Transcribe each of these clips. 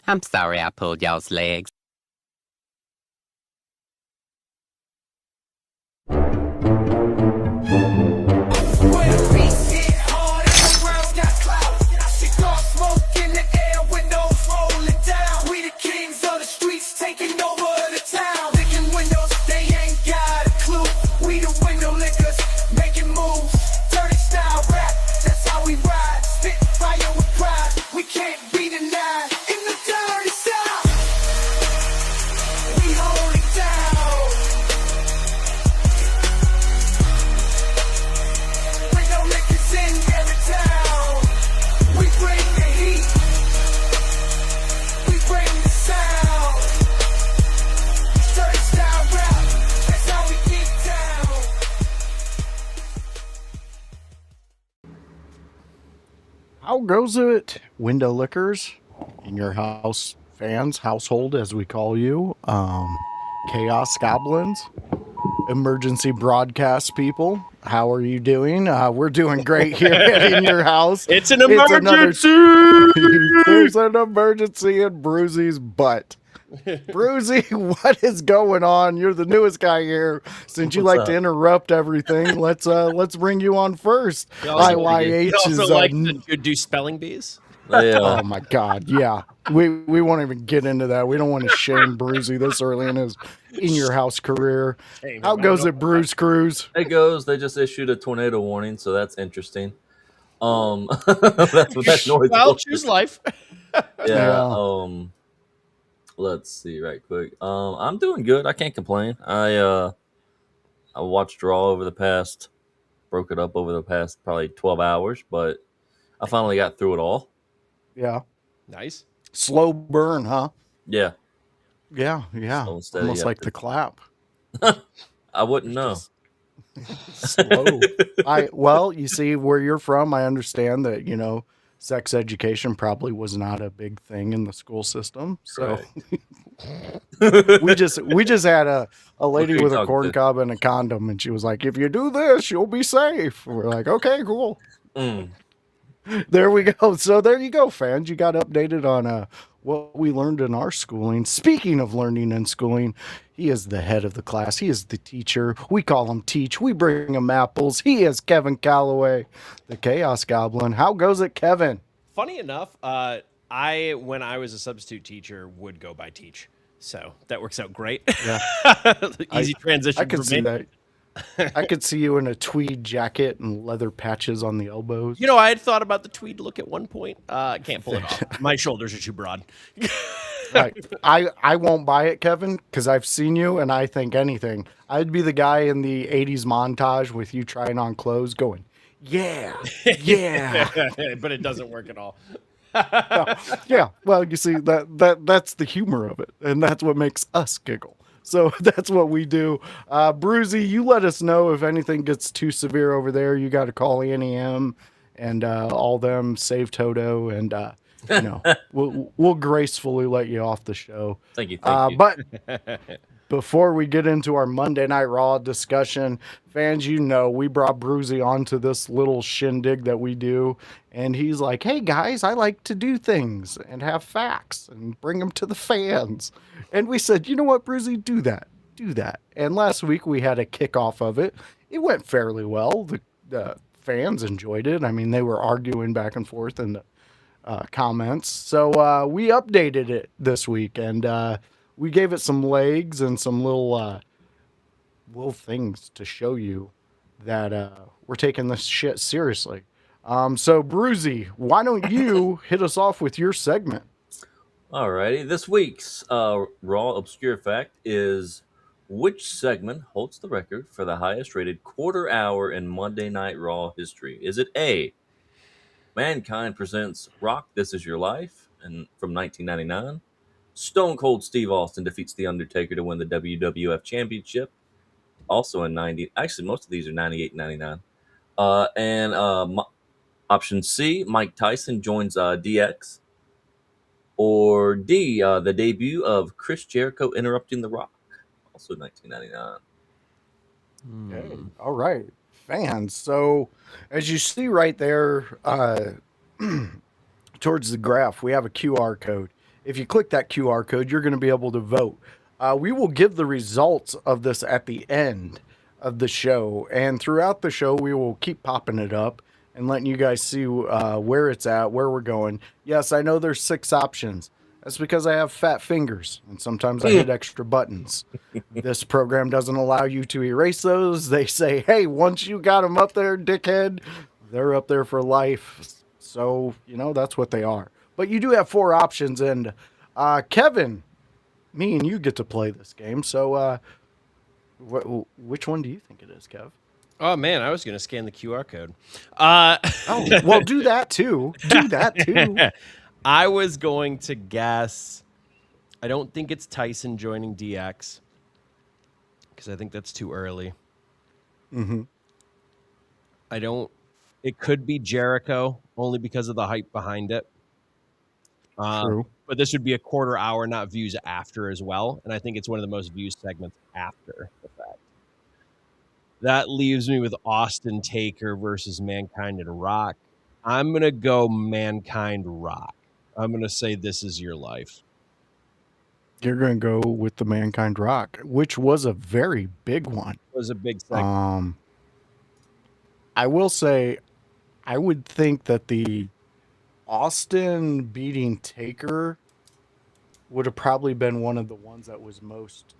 I'm sorry I pulled y'all's legs. How goes it, window lickers, in your house, fans, household, as we call you, Chaos Goblins, emergency broadcast people? How are you doing? We're doing great here in your house. It's an emergency! There's an emergency in Bruzy's butt. Bruzy, what is going on? You're the newest guy here. Since you What's like up? to interrupt everything, let's bring you on first. He also, IYH he also is likes to do spelling bees. Yeah. oh my god, yeah. We won't even get into that. We don't want to shame Bruzy this early in his in your house career. Shame How him. I goes don't it, Bruce Cruz? It goes. They just issued a tornado warning, so that's interesting. That's what that noise Well, was. choose life. Yeah. Yeah. Let's see right quick. I'm doing good. I can't complain. I watched Raw broke it up over the past probably 12 hours, but I finally got through it all. Yeah. Nice. Slow burn, huh? Yeah. Yeah. Slow and steady, Almost yeah. like the clap. I wouldn't know. Slow. Well, you see where you're from, I understand that, sex education probably was not a big thing in the school system. So we just had a lady Who are you with a talking corn to? cob and a condom, and she was like, if you do this, you'll be safe. We're like, okay, cool. Mm. There we go. So there you go, fans. You got updated on what we learned in our schooling. Speaking of learning and schooling, he is the head of the class. He is the teacher. We call him Teach. We bring him apples. He is Kevin Kalloway, the Chaos Goblin. How goes it, Kevin? Funny enough, when I was a substitute teacher, would go by Teach. So that works out great. Yeah. Easy transition I could for see me. that. I could see you in a tweed jacket and leather patches on the elbows. You know, I had thought about the tweed look at one point. Can't pull it off. My shoulders are too broad. Right. I won't buy it, Kevin, because I've seen you and I think anything. I'd be the guy in the 80s montage with you trying on clothes going, yeah, yeah. But it doesn't work at all. Yeah. Well, you see, that's the humor of it. And that's what makes us giggle. So that's what we do. Bruzy, you let us know if anything gets too severe over there. You got to call NEM and all them, save Toto, and we'll gracefully let you off the show. Thank you. But before we get into our Monday Night Raw discussion, fans, we brought Bruzy onto this little shindig that we do. And he's like, hey, guys, I like to do things and have facts and bring them to the fans. And we said, you know what, Bruzy, do that. Do that. And last week we had a kickoff of it. It went fairly well. The fans enjoyed it. I mean, they were arguing back and forth in the comments. So we updated it this week, and we gave it some legs and some little things to show you that we're taking this shit seriously. So Bruzy, why don't you hit us off with your segment? Alrighty. This week's Raw Obscure Fact is which segment holds the record for the highest rated quarter hour in Monday Night Raw history? Is it A, Mankind presents Rock, This Is Your Life from 1999? Stone Cold Steve Austin defeats The Undertaker to win the WWF Championship, also in 90. Actually, most of these are 98 and 99. Option C, Mike Tyson joins DX. Or D, the debut of Chris Jericho interrupting The Rock, also 1999. Okay. All right, fans. So as you see right there, towards the graph, we have a QR code. if you click that QR code, you're going to be able to vote. We will give the results of this at the end of the show. And throughout the show, we will keep popping it up and letting you guys see where it's at, where we're going. Yes, I know there's 6 options. That's because I have fat fingers, and sometimes I hit extra buttons. This program doesn't allow you to erase those. They say, hey, once you got them up there, dickhead, they're up there for life. So, that's what they are. But you do have 4 options, and Kevin, me and you get to play this game. So which one do you think it is, Kev? Oh, man, I was going to scan the QR code. Well, do that too. Do that too. I was going to guess, I don't think it's Tyson joining DX, because I think that's too early. Mm-hmm. It could be Jericho, only because of the hype behind it. True. But this would be a quarter hour, not views after as well. And I think it's one of the most viewed segments after the fact. That leaves me with Austin Taker versus Mankind and Rock. I'm going to go Mankind Rock. I'm going to say This Is Your Life. You're going to go with the Mankind Rock, which was a very big one. It was a big segment. I will say, I would think that the Austin beating Taker would have probably been one of the ones that was most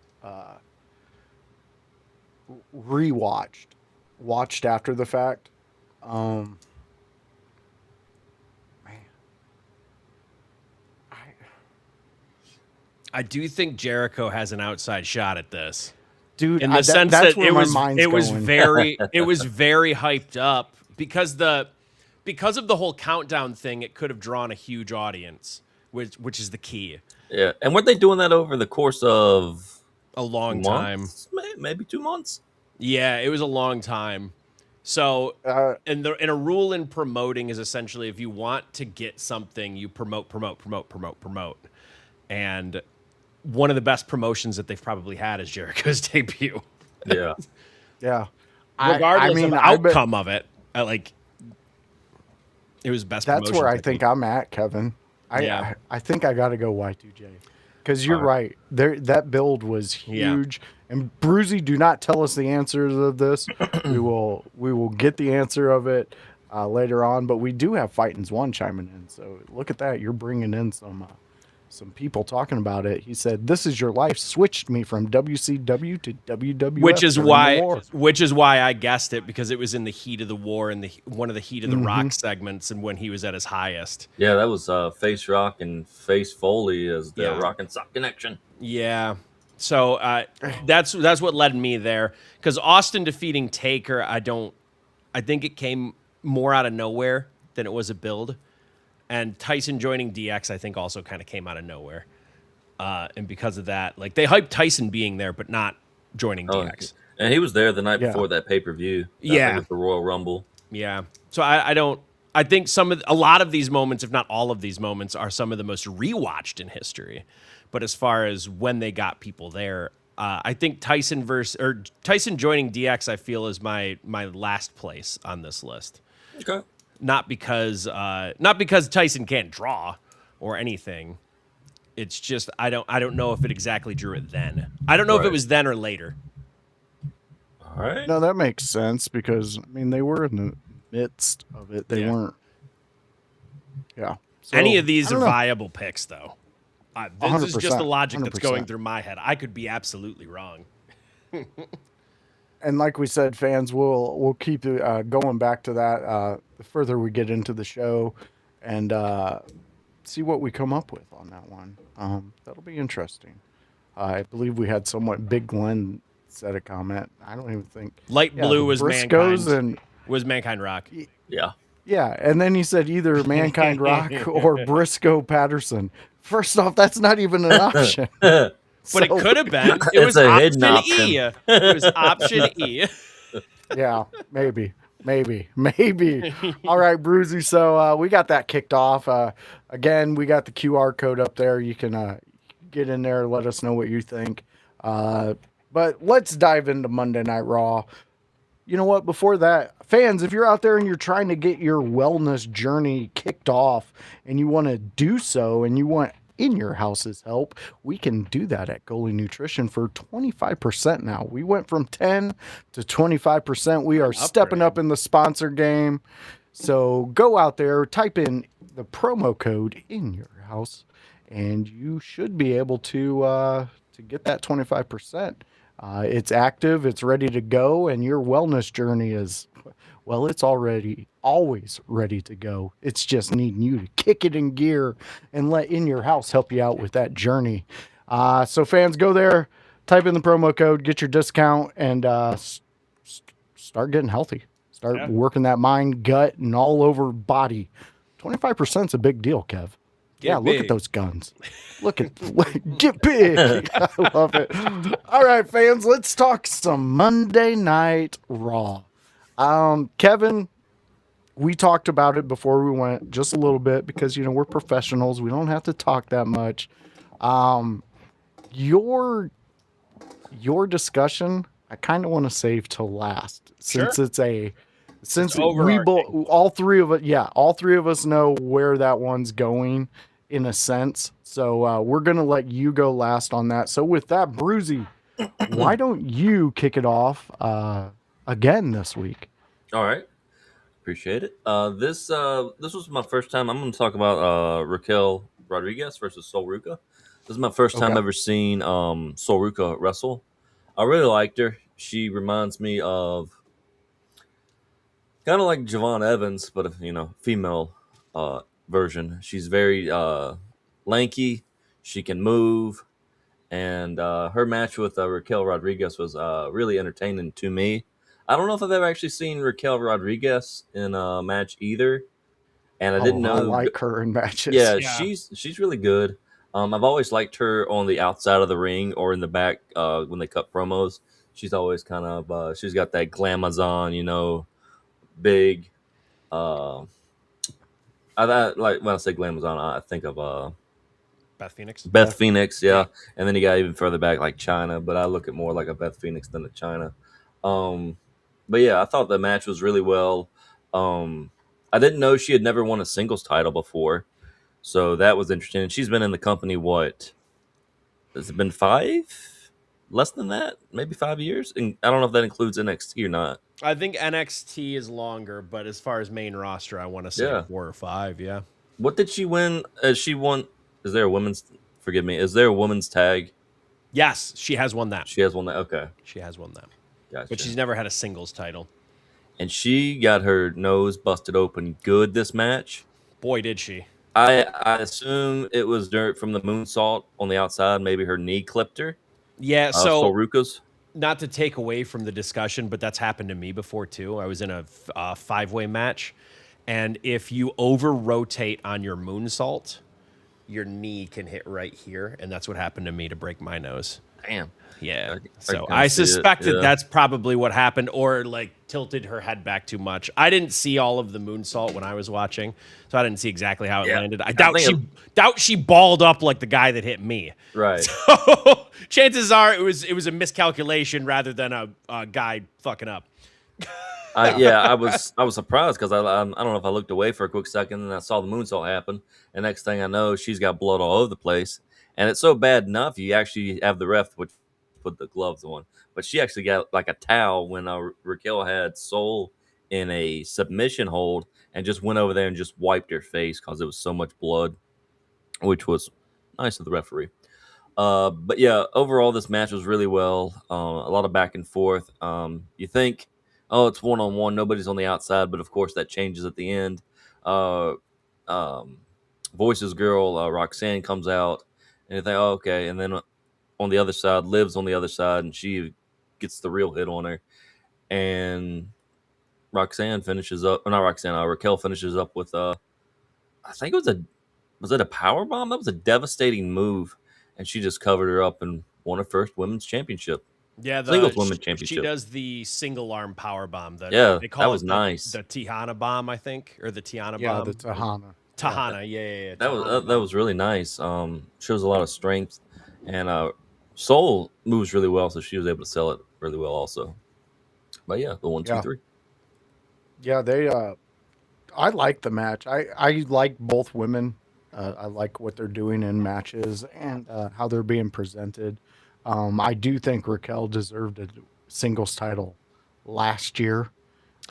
watched after the fact. Man, I do think Jericho has an outside shot at this, dude. In the sense that's that where my mind's going. It was very hyped up because of the whole countdown thing. It could have drawn a huge audience, which is the key. Yeah, and weren't they doing that over the course of a long time? Maybe 2 months. Yeah, it was a long time. So, and a rule in promoting is essentially if you want to get something, you promote. And one of the best promotions that they've probably had is Jericho's debut. Yeah. Yeah. Regardless of the outcome of it, it was best That's promotion. where I think I'm at, Kevin. I think I got to go Y2J. Because you're right. That build was huge. Yeah. And Bruzy, do not tell us the answers of this. we will get the answer of it later on. But we do have Fightin's One chiming in. So look at that. You're bringing in some people talking about it. He said, "This Is Your Life" switched me from WCW to WWF. Which is why I guessed it, because it was in the heat of the war and one of the Heat of the Rock segments, and when he was at his highest. Yeah, that was Face Rock and Face Foley as the Rock and Sock connection. Yeah. So that's what led me there, because Austin defeating Taker, I think it came more out of nowhere than it was a build. And Tyson joining DX, I think, also kind of came out of nowhere. And because of that, they hyped Tyson being there, but not joining DX. And he was there the night before that pay-per-view. With the Royal Rumble. Yeah. So I think a lot of these moments, if not all of these moments, are some of the most rewatched in history. But as far as when they got people there, I think Tyson joining DX, I feel, is my last place on this list. Okay. Not because Tyson can't draw or anything. It's just I don't know if it exactly drew it then. I don't know if it was then or later. All right. No, that makes sense because they were in the midst of it. They weren't. Yeah. So, any of these are viable picks, though. This is just the logic 100%. that's going through my head. I could be absolutely wrong. And like we said, fans, we'll keep going back to that the further we get into the show, and see what we come up with on that one. That'll be interesting. I believe we had somewhat Big Glenn said a comment. I don't even think light blue was Briscoes Mankind Rock. Yeah. Yeah, and then he said either Mankind Rock or Briscoe Patterson. First off, that's not even an option. But it could have been. It was option E. It was option E. Yeah, maybe. All right, Bruzy. So we got that kicked off. Again, we got the QR code up there. You can get in there, let us know what you think. But let's dive into Monday Night Raw. You know what? Before that, fans, if you're out there and you're trying to get your wellness journey kicked off and you want to do so and you want in your house's help, we can do that at Goalie Nutrition for 25% now. We went from 10 to 25%. We are stepping up in the sponsor game. So go out there, type in the promo code in your house, and you should be able to get that 25%. It's active, it's ready to go, and your wellness journey is, well, it's always ready to go. It's just needing you to kick it in gear and let In Your House help you out with that journey. So fans, go there, type in the promo code, get your discount, and start getting healthy. Start working that mind, gut, and all over body. 25% is a big deal, Kev. Look at those guns. Get big. I love it. All right, fans, let's talk some Monday Night Raw. Kevin, we talked about it before we went just a little bit because, we're professionals. We don't have to talk that much. Your discussion, I kind of want to save till last since all three of us know where that one's going in a sense. So we're going to let you go last on that. So with that, Bruzy, why don't you kick it off again this week? All right. Appreciate it. This was my first time. I'm going to talk about Raquel Rodriguez versus Sol Ruca. This is my first time ever seeing Sol Ruca wrestle. I really liked her. She reminds me of kind of like Javon Evans, but female version. She's very lanky. She can move, and her match with Raquel Rodriguez was really entertaining to me. I don't know if I've ever actually seen Raquel Rodriguez in a match either, and I didn't know. I like her in matches. Yeah, she's really good. I've always liked her on the outside of the ring or in the back when they cut promos. She's always kind of she's got that glamazon, big. I like when I say glamazon, I think of Beth Phoenix. Beth Phoenix, yeah. And then you got even further back like China, but I look at more like a Beth Phoenix than a China. But yeah, I thought the match was really well. I didn't know she had never won a singles title before, so that was interesting. And she's been in the company, what? Has it been 5? Less than that? Maybe 5 years? And I don't know if that includes NXT or not. I think NXT is longer, but as far as main roster, I want to say 4 or 5, yeah. What did she win? She won... Is there a women's... Forgive me. Is there a women's tag? Yes, she has won that. She has won that? Okay. She has won that. Gotcha. But she's never had a singles title. And she got her nose busted open good this match. Boy, did she. I assume it was dirt from the moonsault on the outside. Maybe her knee clipped her. Yeah, so Sol Ruca's. Not to take away from the discussion, but that's happened to me before too. I was in a 5-way match, and if you over-rotate on your moonsault, your knee can hit right here, and that's what happened to me to break my nose. Damn. Yeah. So I suspect that that's probably what happened, or like tilted her head back too much. I didn't see all of the moonsault when I was watching, so I didn't see exactly how it landed. I doubt she balled up like the guy that hit me. Right. So chances are it was a miscalculation rather than a guy fucking up. I was surprised because I don't know if I looked away for a quick second and I saw the moonsault happen, and next thing I know, she's got blood all over the place, and it's so bad enough you actually have the ref put the gloves on, but she actually got like a towel when Raquel had Sol in a submission hold and just went over there and just wiped her face because it was so much blood, which was nice of the referee. But yeah, overall this match was really well. A lot of back and forth. You think, oh, it's 1-on-1, nobody's on the outside, but of course that changes at the end. Voices girl Roxanne comes out, and you think, oh, okay, and then on the other side, Liv's on the other side, and she gets the real hit on her. And Raquel finishes up with I think was it a power bomb? That was a devastating move, and she just covered her up and won her first women's championship. Yeah, singles women's championship. She does the single arm power bomb. They call that was nice. The Tihana bomb, I think, or the Tiana bomb. Yeah, the Tihana. Tihana, yeah. That was really nice. Shows a lot of strength, and Sol moves really well, so she was able to sell it really well also. But yeah, the 1, 2, 3. Yeah, they. I like the match. I like both women I like what they're doing in matches and how they're being presented. I do think Raquel deserved a singles title last year,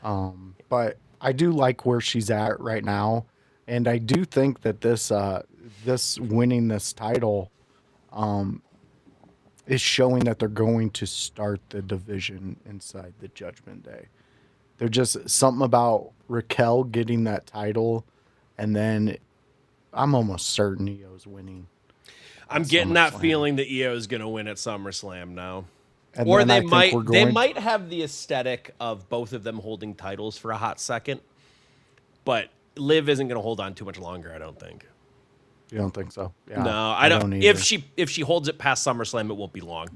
but I do like where she's at right now, and I do think that this winning this title is showing that they're going to start the division inside the Judgment Day. There's just something about Raquel getting that title, and then I'm almost certain Io's winning. I'm getting that feeling that Io is going to win at SummerSlam now. And Or then they I think might we're going might have the aesthetic of both of them holding titles for a hot second, but Liv isn't going to hold on too much longer, I don't think. You don't think so? Yeah, No, I don't. either. If she holds it past SummerSlam, it won't be long.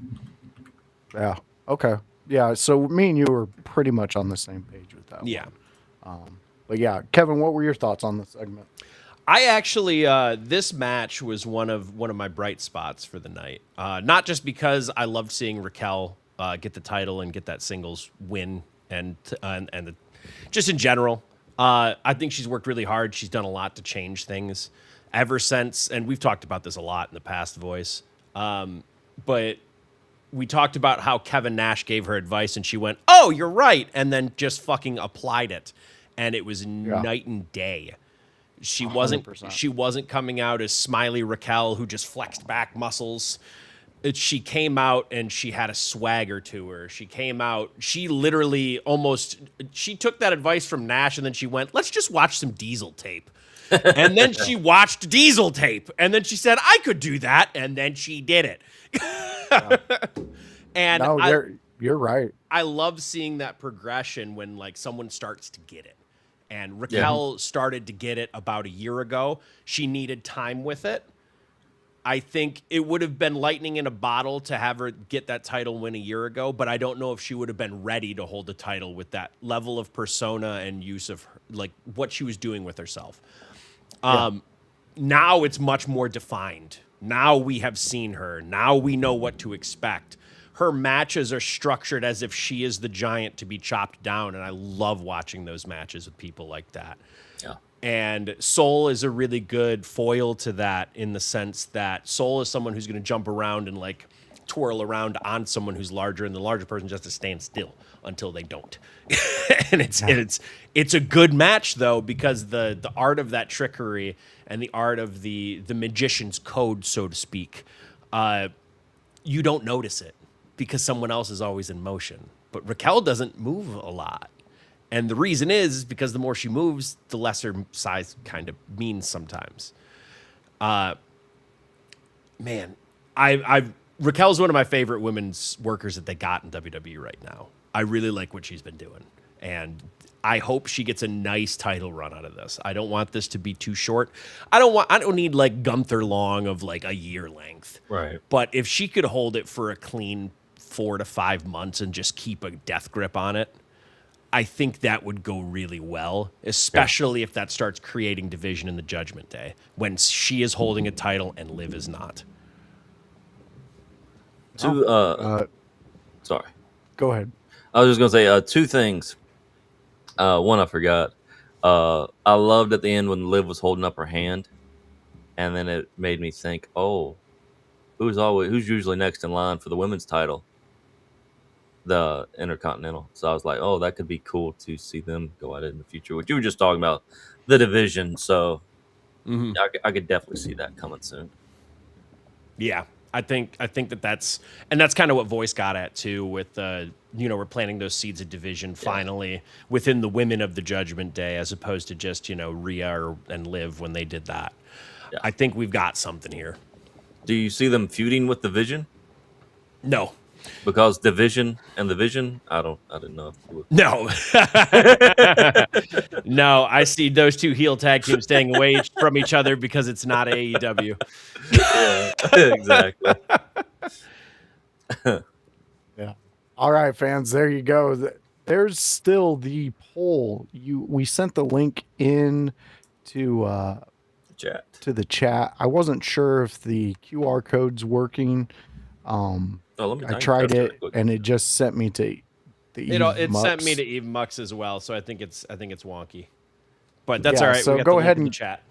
Yeah. Okay. Yeah. So me and you were pretty much on the same page with that. Yeah. But yeah, Kevin, what were your thoughts on this segment? I actually this match was one of my bright spots for the night. Not just because I loved seeing Raquel get the title and get that singles win, and just in general, I think she's worked really hard. She's done a lot to change things ever since, and we've talked about this a lot in the past, Voice. But we talked about how Kevin Nash gave her advice, and she went, "Oh, you're right," and then just fucking applied it, and it was night and day. She wasn't 100%. She wasn't coming out as smiley Raquel who just flexed back muscles. She came out and she had a swagger to her. She came out, she literally she took that advice from Nash and then she went, "Let's just watch some Diesel tape." And then she watched Diesel tape and then she said, "I could do that." And then she did it. And No, you're right. I love seeing that progression when like someone starts to get it. And Raquel started to get it about a year ago. She needed time with it. I think it would have been lightning in a bottle to have her get that title win a year ago, but I don't know if she would have been ready to hold the title with that level of persona and use of her, like what she was doing with herself. Now it's much more defined. Now we have seen her. Now we know what to expect. Her matches are structured as if she is the giant to be chopped down, and I love watching those matches with people like that. Yeah. And Soul is a really good foil to that in the sense that Soul is someone who's going to jump around and like twirl around on someone who's larger, and the larger person just has to stand still until they don't. And it's a good match though, because the art of that trickery and the art of the magician's code, so to speak, you don't notice it because someone else is always in motion. But Raquel doesn't move a lot. And the reason is because the more she moves, the lesser size kind of means sometimes. Man, Raquel's one of my favorite women's workers that they got in WWE right now. I really like what she's been doing. And I hope she gets a nice title run out of this. I don't want this to be too short. I don't need like Gunther long of like a year length. Right. But if she could hold it for a clean 4 to 5 months and just keep a death grip on it, I think that would go really well, especially if that starts creating division in the Judgment Day when she is holding a title and Liv is not. Sorry. Go ahead. I was just gonna say two things. One I forgot. I loved at the end when Liv was holding up her hand, and then it made me think, oh, who's usually next in line for the women's title? The Intercontinental. So I was like, oh, that could be cool to see them go at it in the future. What you were just talking about, the division. So I could definitely see that coming soon. Yeah, I think that's kind of what Voice got at too. With we're planting those seeds of division finally within the women of the Judgment Day, as opposed to just Rhea and Liv when they did that. Yeah. I think we've got something here. Do you see them feuding with the Vision? No. Because Division and the Vision, I didn't know. No. No, I see those two heel tag teams staying away from each other because it's not AEW. Yeah, exactly. Yeah. All right, fans, there you go. There's still the poll. We sent the link in to the chat. I wasn't sure if the QR code's working. I tried it and it just sent me to the It sent me to Eve Mux as well, so I think it's wonky. But that's all right. So go ahead and chat.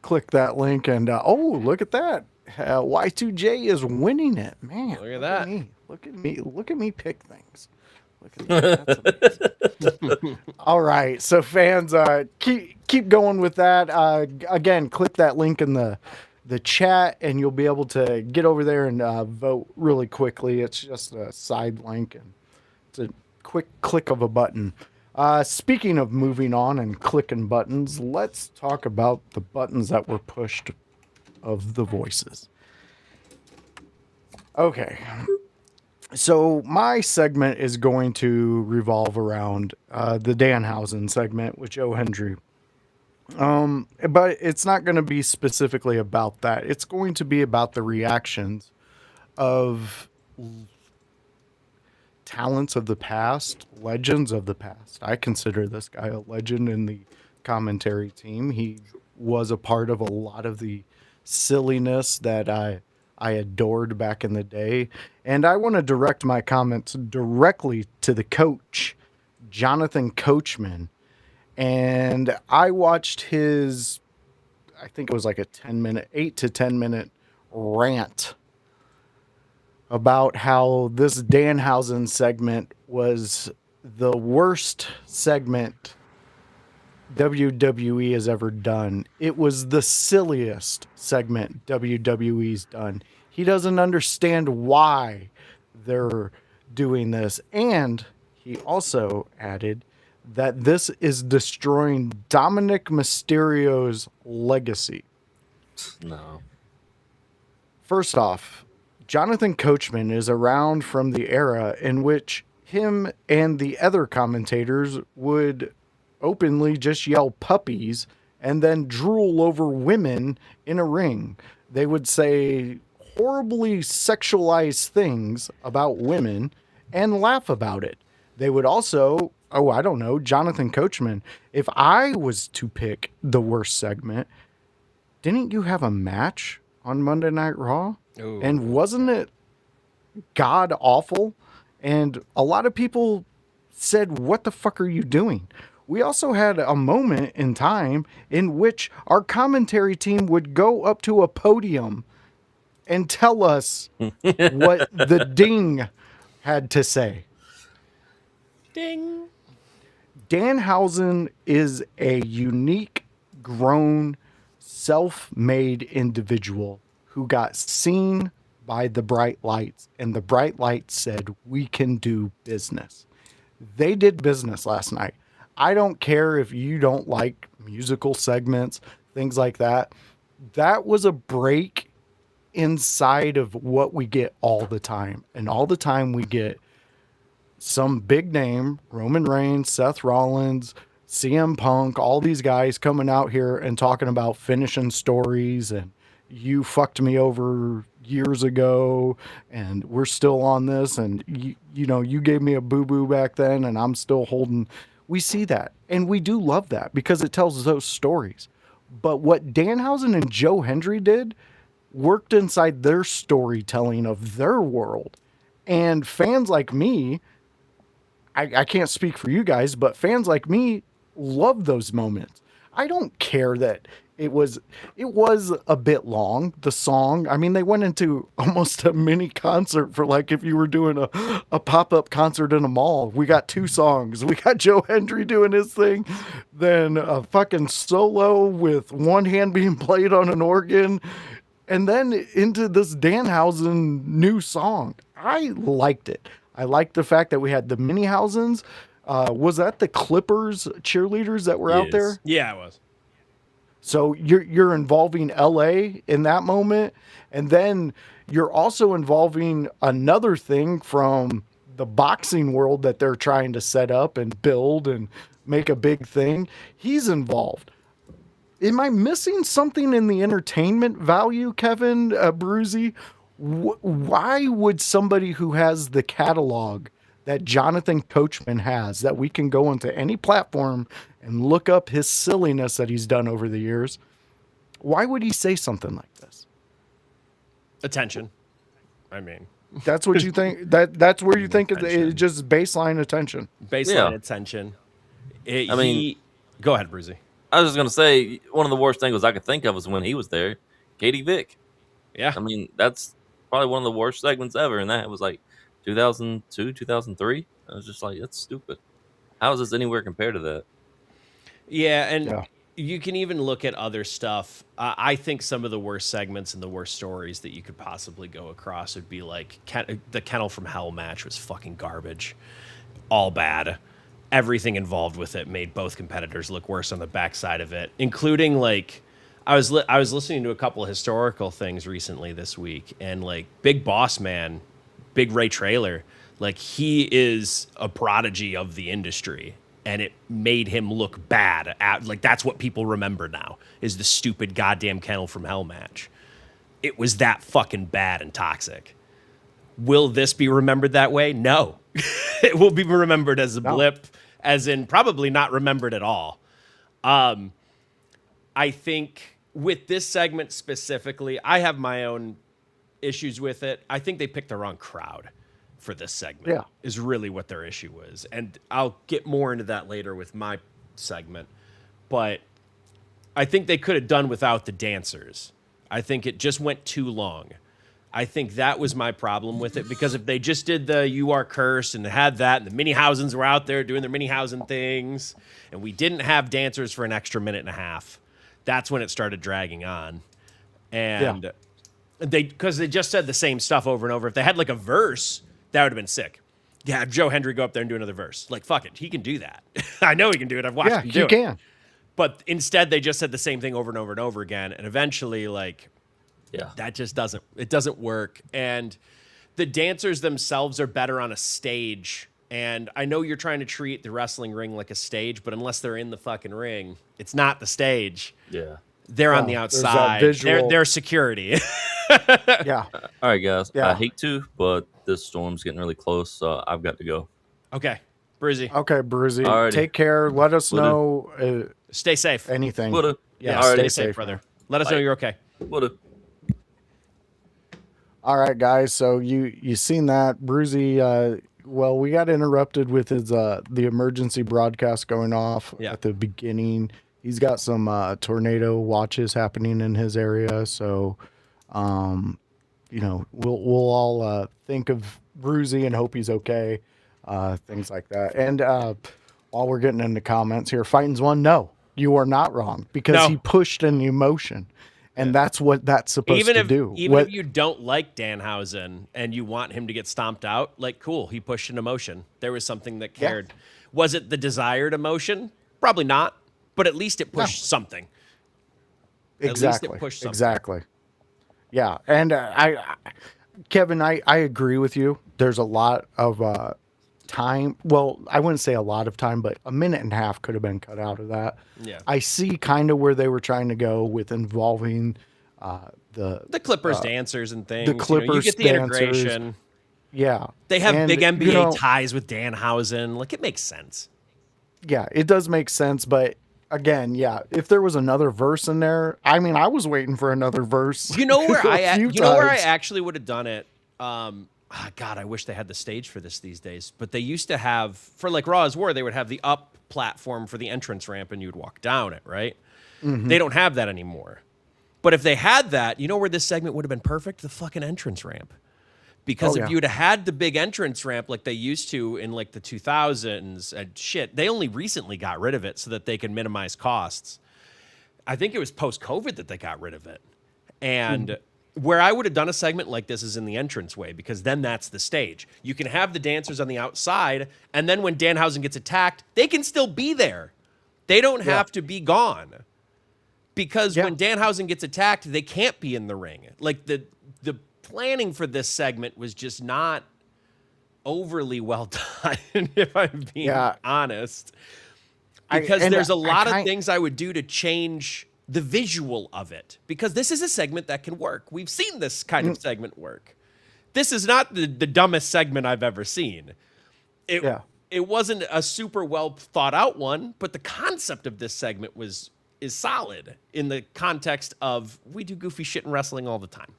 click that link and look at that. Y2J is winning it, man. Look at that. Look at me pick things. Look at that. That's amazing. All right, so fans, keep going with that. Again, click that link in the chat, and you'll be able to get over there and vote really quickly. It's just a side link, and it's a quick click of a button. Speaking of moving on and clicking buttons, let's talk about the buttons that were pushed of the voices. Okay. So my segment is going to revolve around the Danhausen segment with Joe Hendry. But it's not going to be specifically about that. It's going to be about the reactions of talents of the past, legends of the past. I consider this guy a legend in the commentary team. He was a part of a lot of the silliness that I adored back in the day. And I want to direct my comments directly to the coach, Jonathan Coachman. And I watched his, I think it was like a 8 to 10 minute rant about how this Danhausen segment was the worst segment WWE has ever done. It was the silliest segment WWE's done. He doesn't understand why they're doing this. And he also added that this is destroying Dominic Mysterio's legacy. No. First off, Jonathan Coachman is around from the era in which him and the other commentators would openly just yell puppies and then drool over women in a ring. They would say horribly sexualized things about women and laugh about it. They would also, Jonathan Coachman, if I was to pick the worst segment, didn't you have a match on Monday Night Raw? Ooh. And wasn't it god awful? And a lot of people said, what the fuck are you doing? We also had a moment in time in which our commentary team would go up to a podium and tell us what the ding had to say. Ding. Danhausen is a unique, grown, self-made individual who got seen by the bright lights, and the bright lights said, we can do business. They did business last night. I don't care if you don't like musical segments, things like that. That was a break inside of what we get all the time. And all the time we get some big name, Roman Reigns, Seth Rollins, CM Punk, all these guys coming out here and talking about finishing stories and you fucked me over years ago and we're still on this and you gave me a boo-boo back then and I'm still holding. We see that and we do love that because it tells those stories. But what Danhausen and Joe Hendry did worked inside their storytelling of their world. And fans like me, I can't speak for you guys, but fans like me love those moments. I don't care that it was a bit long, the song. I mean, they went into almost a mini concert for like if you were doing a pop-up concert in a mall. We got 2 songs. We got Joe Hendry doing his thing, then a fucking solo with one hand being played on an organ, and then into this Danhausen new song. I liked it. I liked the fact that we had the Minihausens. Was that the Clippers cheerleaders that were out there? Yeah, it was. So you're involving LA in that moment. And then you're also involving another thing from the boxing world that they're trying to set up and build and make a big thing. He's involved. Am I missing something in the entertainment value, Kevin Bruzy? Why would somebody who has the catalog that Jonathan Coachman has, that we can go into any platform and look up his silliness that he's done over the years, why would he say something like this? Attention. I mean, that's what you think. That's where you think it's just baseline attention. Baseline attention. Go ahead, Bruzy. I was just gonna say one of the worst angles I could think of was when he was there, Katie Vick. Yeah. I mean, that's probably one of the worst segments ever, and that was like 2002, 2003. I was just like, that's stupid. How is this anywhere compared to that? Yeah, and Yeah. you can even look at other stuff. I think some of the worst segments and the worst stories that you could possibly go across would be like the Kennel from Hell match was fucking garbage. All bad. Everything involved with it made both competitors look worse on the backside of it, including like I was listening to a couple of historical things recently this week, and like Big Boss Man, Big Ray Trailer, like he is a prodigy of the industry, and it made him look bad. Like that's what people remember now is the stupid goddamn Kennel from Hell match. It was that fucking bad and toxic. Will this be remembered that way? No. It will be remembered as a blip, as in probably not remembered at all. I think with this segment specifically, I have my own issues with it. I think they picked the wrong crowd for this segment. Yeah. Is really what their issue was. And I'll get more into that later with my segment. But I think they could have done without the dancers. I think it just went too long. I think that was my problem with it, because if they just did the "You Are Cursed" and had that, and the Mini-Housens were out there doing their Mini-Housen things, and we didn't have dancers for an extra minute and a half, that's when it started dragging on. And because they just said the same stuff over and over. If they had like a verse, that would have been sick. Yeah, have Joe Hendry go up there and do another verse. Like, fuck it, he can do that. I know he can do it. I've watched him do it. Yeah, he can. But instead, they just said the same thing over and over and over again, and eventually, like, that just doesn't work. And the dancers themselves are better on a stage. And I know you're trying to treat the wrestling ring like a stage, but unless they're in the fucking ring, it's not the stage. Yeah. They're on the outside. They're security. Yeah. All right, guys. Yeah. I hate to, but this storm's getting really close, so I've got to go. Okay. Bruzy. Okay, Bruzy. Alrighty. Take care. Let us know Stay safe. anything. Woulda. Yeah, Alrighty. stay safe, brother. Let us know you're okay. Woulda. All right, guys. So you seen that Bruzy? Well, we got interrupted with his the emergency broadcast going off at the beginning. He's got some tornado watches happening in his area, so you know we'll all think of Bruzy and hope he's okay. Things like that. And while we're getting into comments here, Fighting's one, no, you are not wrong, because he pushed an emotion. And that's what that's supposed to do. Even if you don't like Danhausen and you want him to get stomped out, like, cool, he pushed an emotion. There was something that cared. Yeah. Was it the desired emotion? Probably not, but at least it pushed something. Exactly. At least it pushed something. Exactly. Yeah, and Kevin, I agree with you. There's a lot of time. Well, I wouldn't say a lot of time, but a minute and a half could have been cut out of that. Yeah. I see kind of where they were trying to go with involving the Clippers dancers and things. The Clippers you get the integration. Yeah. They have big NBA ties with Danhausen. Like, it makes sense. Yeah, it does make sense, but again, if there was another verse in there, I mean, I was waiting for another verse. You know where I actually would have done it. God, I wish they had the stage for this these days. But they used to have, for like Raw is War, they would have the up platform for the entrance ramp, and you'd walk down it, right? Mm-hmm. They don't have that anymore. But if they had that, you know where this segment would have been perfect? The fucking entrance ramp. Because if you'd have had the big entrance ramp like they used to in like the 2000s, and they only recently got rid of it so that they could minimize costs. I think it was post-COVID that they got rid of it. And where I would have done a segment like this is in the entranceway, because then that's the stage. You can have the dancers on the outside, and then when Danhausen gets attacked, they can still be there. They don't have to be gone. Because when Danhausen gets attacked, they can't be in the ring. Like, the planning for this segment was just not overly well done, if I'm being honest. Because there's a lot of things I would do to change the visual of it, because this is a segment that can work. We've seen this kind of segment work. This is not the dumbest segment I've ever seen. It wasn't a super well thought out one, but the concept of this segment is solid in the context of we do goofy shit in wrestling all the time.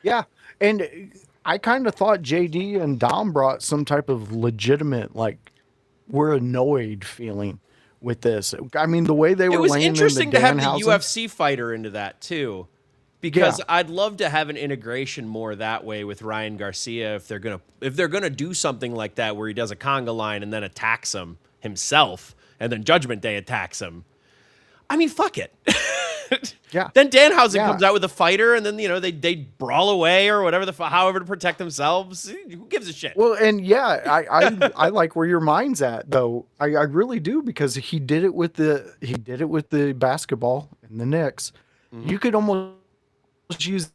Yeah, and I kind of thought JD and Dom brought some type of legitimate, like, we're annoyed feeling with this. I mean, the way they were It was laying interesting into to have the Danhausen. UFC fighter into that too, because Yeah. I'd love to have an integration more that way with Ryan Garcia if they're gonna do something like that where he does a conga line and then attacks him himself, and then Judgment Day attacks him. I mean, fuck it. Yeah. Then Danhausen Yeah. comes out with a fighter, and then they brawl away or whatever however to protect themselves. Who gives a shit? Well, and yeah, I like where your mind's at though. I really do, because he did it with the basketball and the Knicks. You could almost use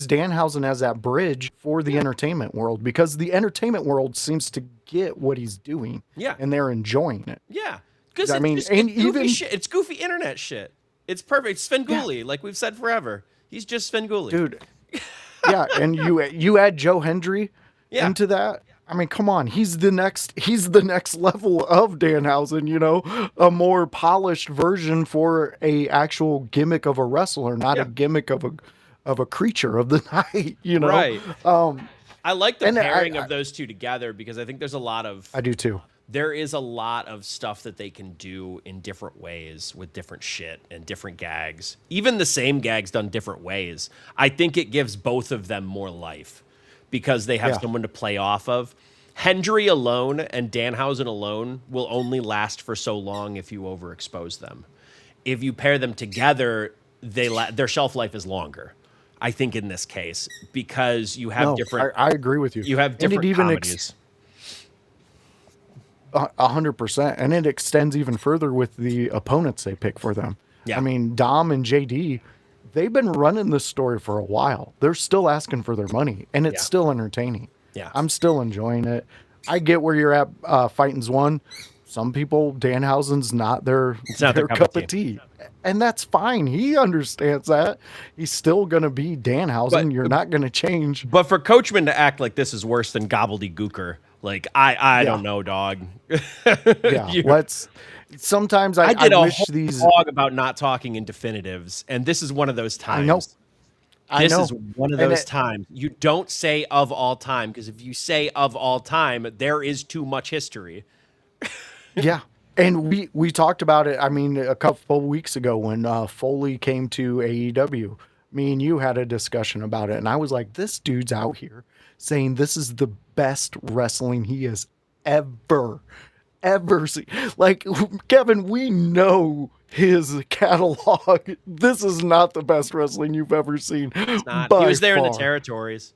Danhausen as that bridge for the entertainment world, because the entertainment world seems to get what he's doing. Yeah. And they're enjoying it. Yeah, because I mean, it's and goofy even- shit. It's goofy internet shit. It's perfect. It's Svengoolie, like we've said forever. He's just Svengoolie. Dude. Yeah, and you add Joe Hendry Yeah. into that. I mean, come on, he's the next level of Danhausen, you know, a more polished version for a actual gimmick of a wrestler, not Yeah. a gimmick of a creature of the night, you know. Right. I like the and pairing of those two together because I think there's a lot of I do too. there is a lot of stuff that they can do in different ways with different shit and different gags. Even the same gags done different ways. I think it gives both of them more life because they have Yeah. someone to play off of. Hendry alone and Danhausen alone will only last for so long if you overexpose them. If you pair them together, their shelf life is longer. I think in this case because you have different. I agree with you. You have And it different even comedies. 100%, and it extends even further with the opponents they pick for them. Yeah. I mean, Dom and JD, they've been running this story for a while. They're still asking for their money, and it's Yeah. still entertaining. Yeah. I'm still enjoying it. I get where you're at. Fighting's one. Some people, Danhausen's not their not their cup of tea. And that's fine. He understands that. He's still going to be Danhausen. But- You're not going to change. But for Coachman to act like this is worse than gobbledygooker, like I don't know, dog. Yeah, You- sometimes I I did a wish whole these. blog about not talking in definitives, and this is one of those times. know. I This know. is one of And those times. You don't say of all time, because if you say of all time, there is too much history. Yeah. And we talked about it, I mean, a couple weeks ago when Foley came to AEW. Me and you had a discussion about it, and I was like, this dude's out here saying this is the best wrestling he has ever seen. Like, Kevin, we know his catalog. This is not the best wrestling you've ever seen. It's not. by He was there in the far. territories.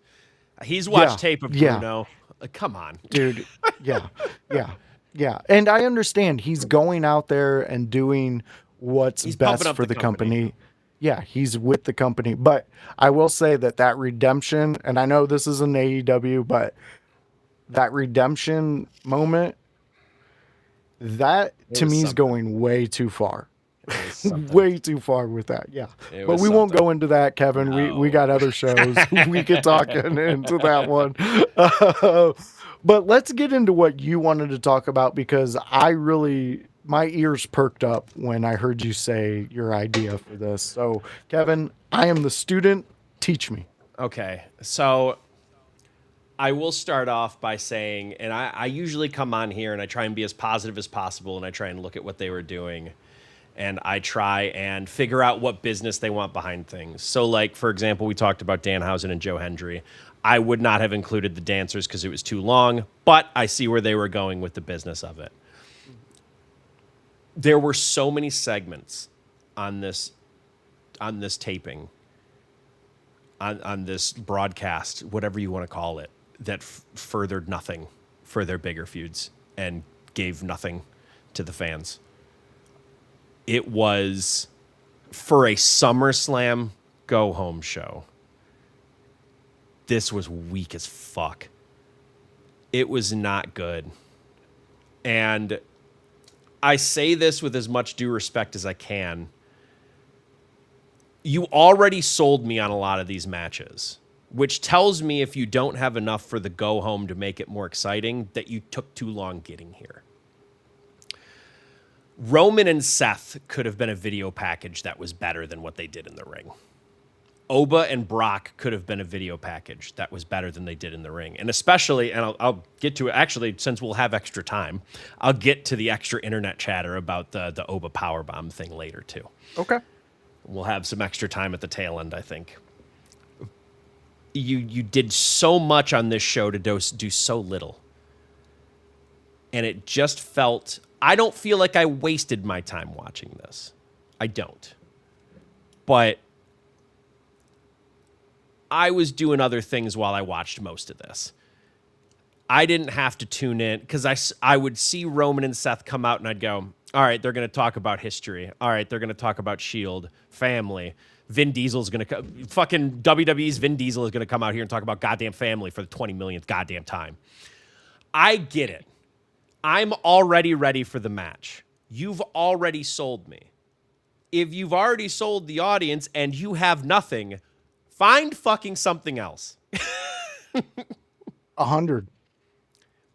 He's watched tape of yeah. Bruno. Come on. Dude. Yeah. And I understand he's going out there and doing what's He's best pumping up for the the company. Yeah, he's with the company. But I will say that redemption, and I know this is an AEW, but that redemption moment, that to was me is something. going way too far. It was something. Way too far with that. Yeah. It But was we won't something. go into that, Kevin. We got other shows. We could talk into that one. But let's get into what you wanted to talk about, because my ears perked up when I heard you say your idea for this. So, Kevin, I am the student. Teach me. Okay, so I will start off by saying, and I usually come on here and I try and be as positive as possible, and I try and look at what they were doing, and I try and figure out what business they want behind things. So, like, for example, we talked about Danhausen and Joe Hendry. I would not have included the dancers because it was too long, but I see where they were going with the business of it. There were so many segments on this taping, on this broadcast, whatever you want to call it, that furthered nothing for their bigger feuds and gave nothing to the fans. It was, for a SummerSlam go-home show, this was weak as fuck. It was not good. And I say this with as much due respect as I can. You already sold me on a lot of these matches, which tells me if you don't have enough for the go home to make it more exciting, that you took too long getting here. Roman and Seth could have been a video package that was better than what they did in the ring. Oba and Brock could have been a video package that was better than they did in the ring. And especially, and I'll get to it, actually, since we'll have extra time, I'll get to the extra internet chatter about the Oba powerbomb thing later, too. Okay. We'll have some extra time at the tail end, I think. You did so much on this show to do so little. And it just felt... I don't feel like I wasted my time watching this. I don't. But I was doing other things while I watched most of this. I didn't have to tune in because I would see Roman and Seth come out and I'd go, all right, they're going to talk about history. All right, they're going to talk about S.H.I.E.L.D., family. Vin Diesel's going to fucking WWE's Vin Diesel is going to come out here and talk about goddamn family for the 20 millionth goddamn time. I get it. I'm already ready for the match. You've already sold me. If you've already sold the audience and you have nothing, find fucking something else. 100.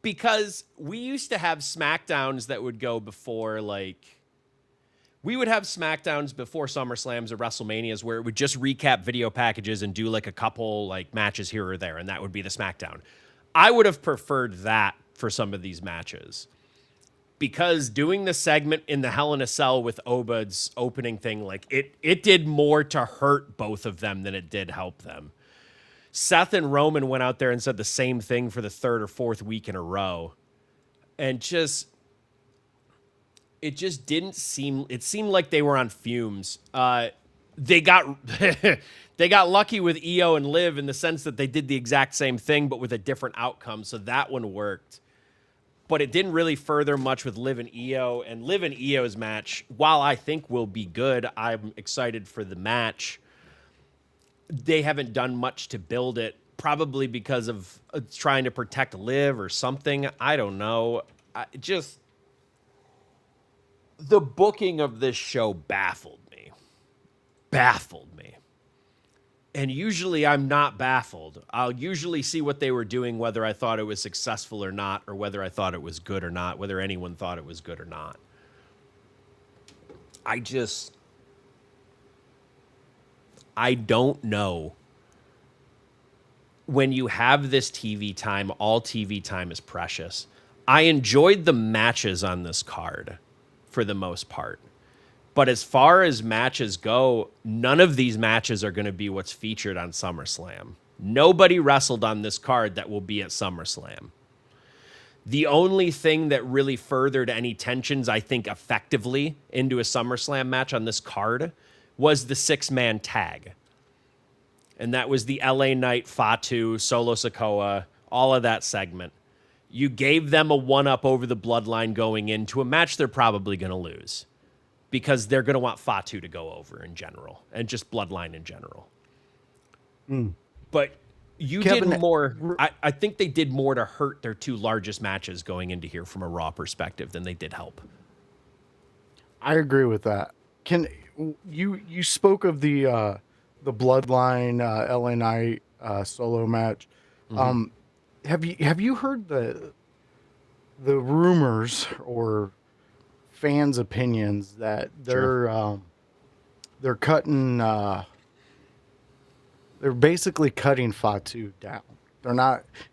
Because we used to have SmackDowns that would go before, like... We would have SmackDowns before SummerSlams or WrestleManias where it would just recap video packages and do, like, a couple, like, matches here or there, and that would be the SmackDown. I would have preferred that for some of these matches. Because doing the segment in the Hell in a Cell with Obad's opening thing, like, it did more to hurt both of them than it did help them. Seth and Roman went out there and said the same thing for the third or fourth week in a row. And it just didn't seem, it seemed like they were on fumes. They got lucky with Io and Liv in the sense that they did the exact same thing, but with a different outcome. So that one worked. But it didn't really further much with Liv and Io. And Liv and Io's match, while I think will be good, I'm excited for the match. They haven't done much to build it, probably because of trying to protect Liv or something. I don't know. The booking of this show baffled me. And usually I'm not baffled. I'll usually see what they were doing, whether I thought it was successful or not, or whether I thought it was good or not, whether anyone thought it was good or not. I don't know. When you have this TV time, all TV time is precious. I enjoyed the matches on this card for the most part. But as far as matches go, none of these matches are going to be what's featured on SummerSlam. Nobody wrestled on this card that will be at SummerSlam. The only thing that really furthered any tensions, I think, effectively into a SummerSlam match on this card was the 6-man tag. And that was the LA Knight, Fatu, Solo Sikoa, all of that segment. You gave them a one-up over the Bloodline going into a match they're probably going to lose because they're going to want Fatu to go over in general and just Bloodline in general. But you Kevin, did more. I think they did more to hurt their two largest matches going into here from a Raw perspective than they did help. I agree with that. You spoke of the Bloodline LA Knight solo match. Mm-hmm. Have you heard the rumors or fans' opinions that they're cutting they're basically cutting Fatu down.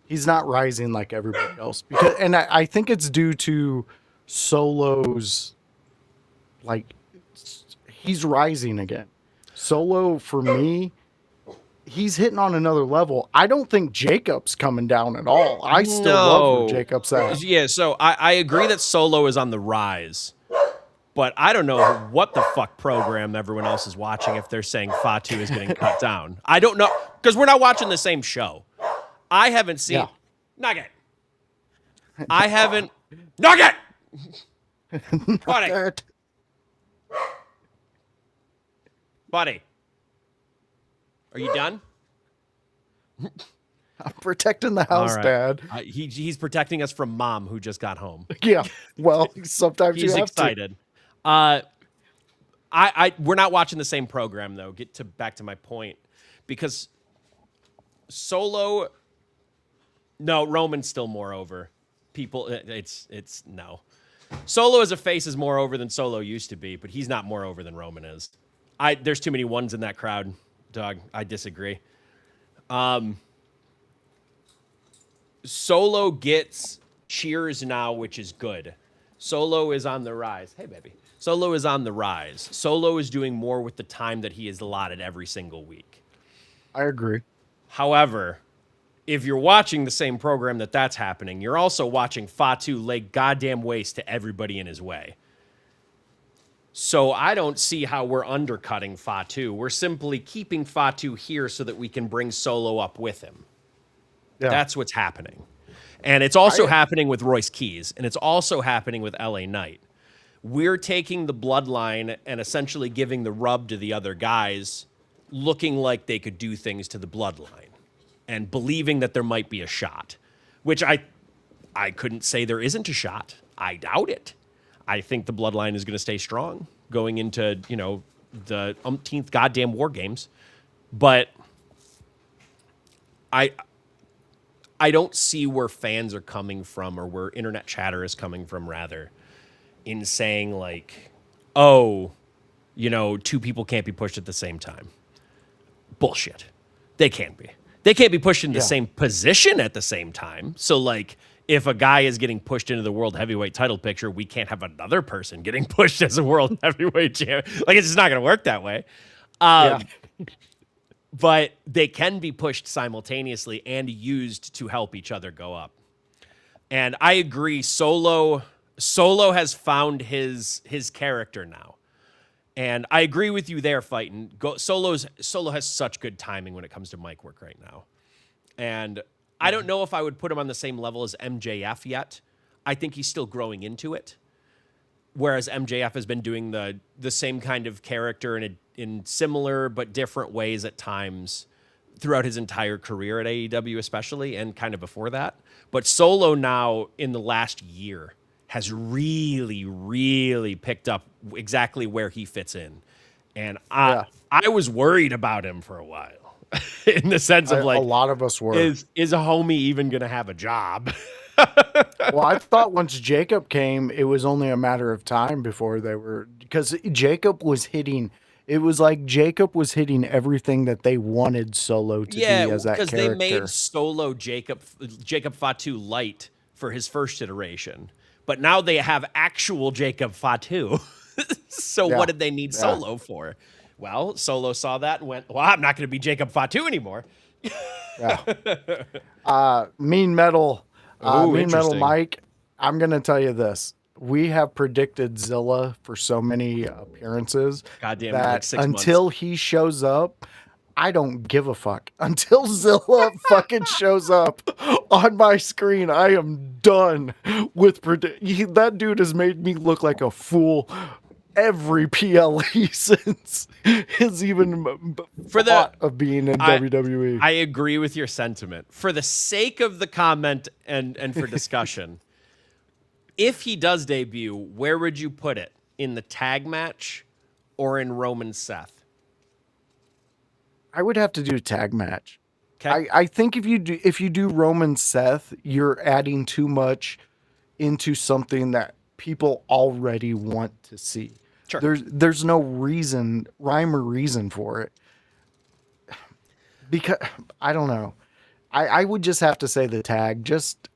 He's not rising like everybody else and I think it's due to Solo's, like, he's rising again. Solo, for me, he's hitting on another level. I don't think Jacob's coming down at all. I still love where Jacob's at. Yeah, so I agree that Solo is on the rise. But I don't know what the fuck program everyone else is watching if they're saying Fatu is getting cut down. I don't know, because we're not watching the same show. I haven't seen... Yeah. Nugget! I haven't... Nugget! Buddy! Buddy. Are you done? I'm protecting the house, right. Dad. He's protecting us from Mom, who just got home. Yeah. Well, sometimes he's you have excited. We're not watching the same program, though. Back to my point, because Solo. No, Roman's still more over. People, it's no. Solo as a face is more over than Solo used to be, but he's not more over than Roman is. There's too many ones in that crowd dog. I disagree. Solo gets cheers now, which is good. Solo is on the rise. Hey, baby. Solo is on the rise. Solo is doing more with the time that he is allotted every single week. I agree. However, if you're watching the same program that's happening, you're also watching Fatu lay goddamn waste to everybody in his way. So I don't see how we're undercutting Fatu. We're simply keeping Fatu here so that we can bring Solo up with him. Yeah. That's what's happening. And it's also happening with Royce Keys, and it's also happening with LA Knight. We're taking the bloodline and essentially giving the rub to the other guys, looking like they could do things to the bloodline and believing that there might be a shot, which I couldn't say there isn't a shot. I doubt it. I think the bloodline is going to stay strong going into, the umpteenth goddamn war games. But I don't see where fans are coming from, or where internet chatter is coming from, rather, in saying like, oh, two people can't be pushed at the same time. Bullshit. They can't be. They can't be pushed in the same position at the same time. So like, if a guy is getting pushed into the world heavyweight title picture, we can't have another person getting pushed as a world heavyweight champion. Like, it's just not going to work that way. But they can be pushed simultaneously and used to help each other go up. And I agree, Solo has found his character now. And I agree with you there, Fightin'. Solo has such good timing when it comes to mic work right now. And I don't know if I would put him on the same level as MJF yet. I think he's still growing into it. Whereas MJF has been doing the same kind of character in similar but different ways at times throughout his entire career at AEW especially, and kind of before that. But Solo now, in the last year, has really, really picked up exactly where he fits in. And I was worried about him for a while. In the sense of like, a lot of us were. Is a homie even going to have a job? Well, I thought once Jacob came, it was only a matter of time before they were, because Jacob was hitting. It was like Jacob was hitting everything that they wanted Solo to be as that character. Because they made Solo Jacob Fatu light for his first iteration, but now they have actual Jacob Fatu. So what did they need Solo for? Well, Solo saw that and went, well, I'm not going to be Jacob Fatu anymore. Mean Metal Mike, I'm going to tell you this. We have predicted Zilla for so many appearances Goddamn, that like 6 until months. he shows up, I don't give a fuck. Until Zilla fucking shows up on my screen, I am done with that dude has made me look like a fool every PLE since his even thought of being in WWE. I agree with your sentiment. For the sake of the comment and for discussion, if he does debut, where would you put it? In the tag match or in Roman Seth? I would have to do a tag match. Okay. I think if you do Roman Seth, you're adding too much into something that people already want to see. Sure. There's no rhyme or reason for it. Because I don't know. I would just have to say the tag just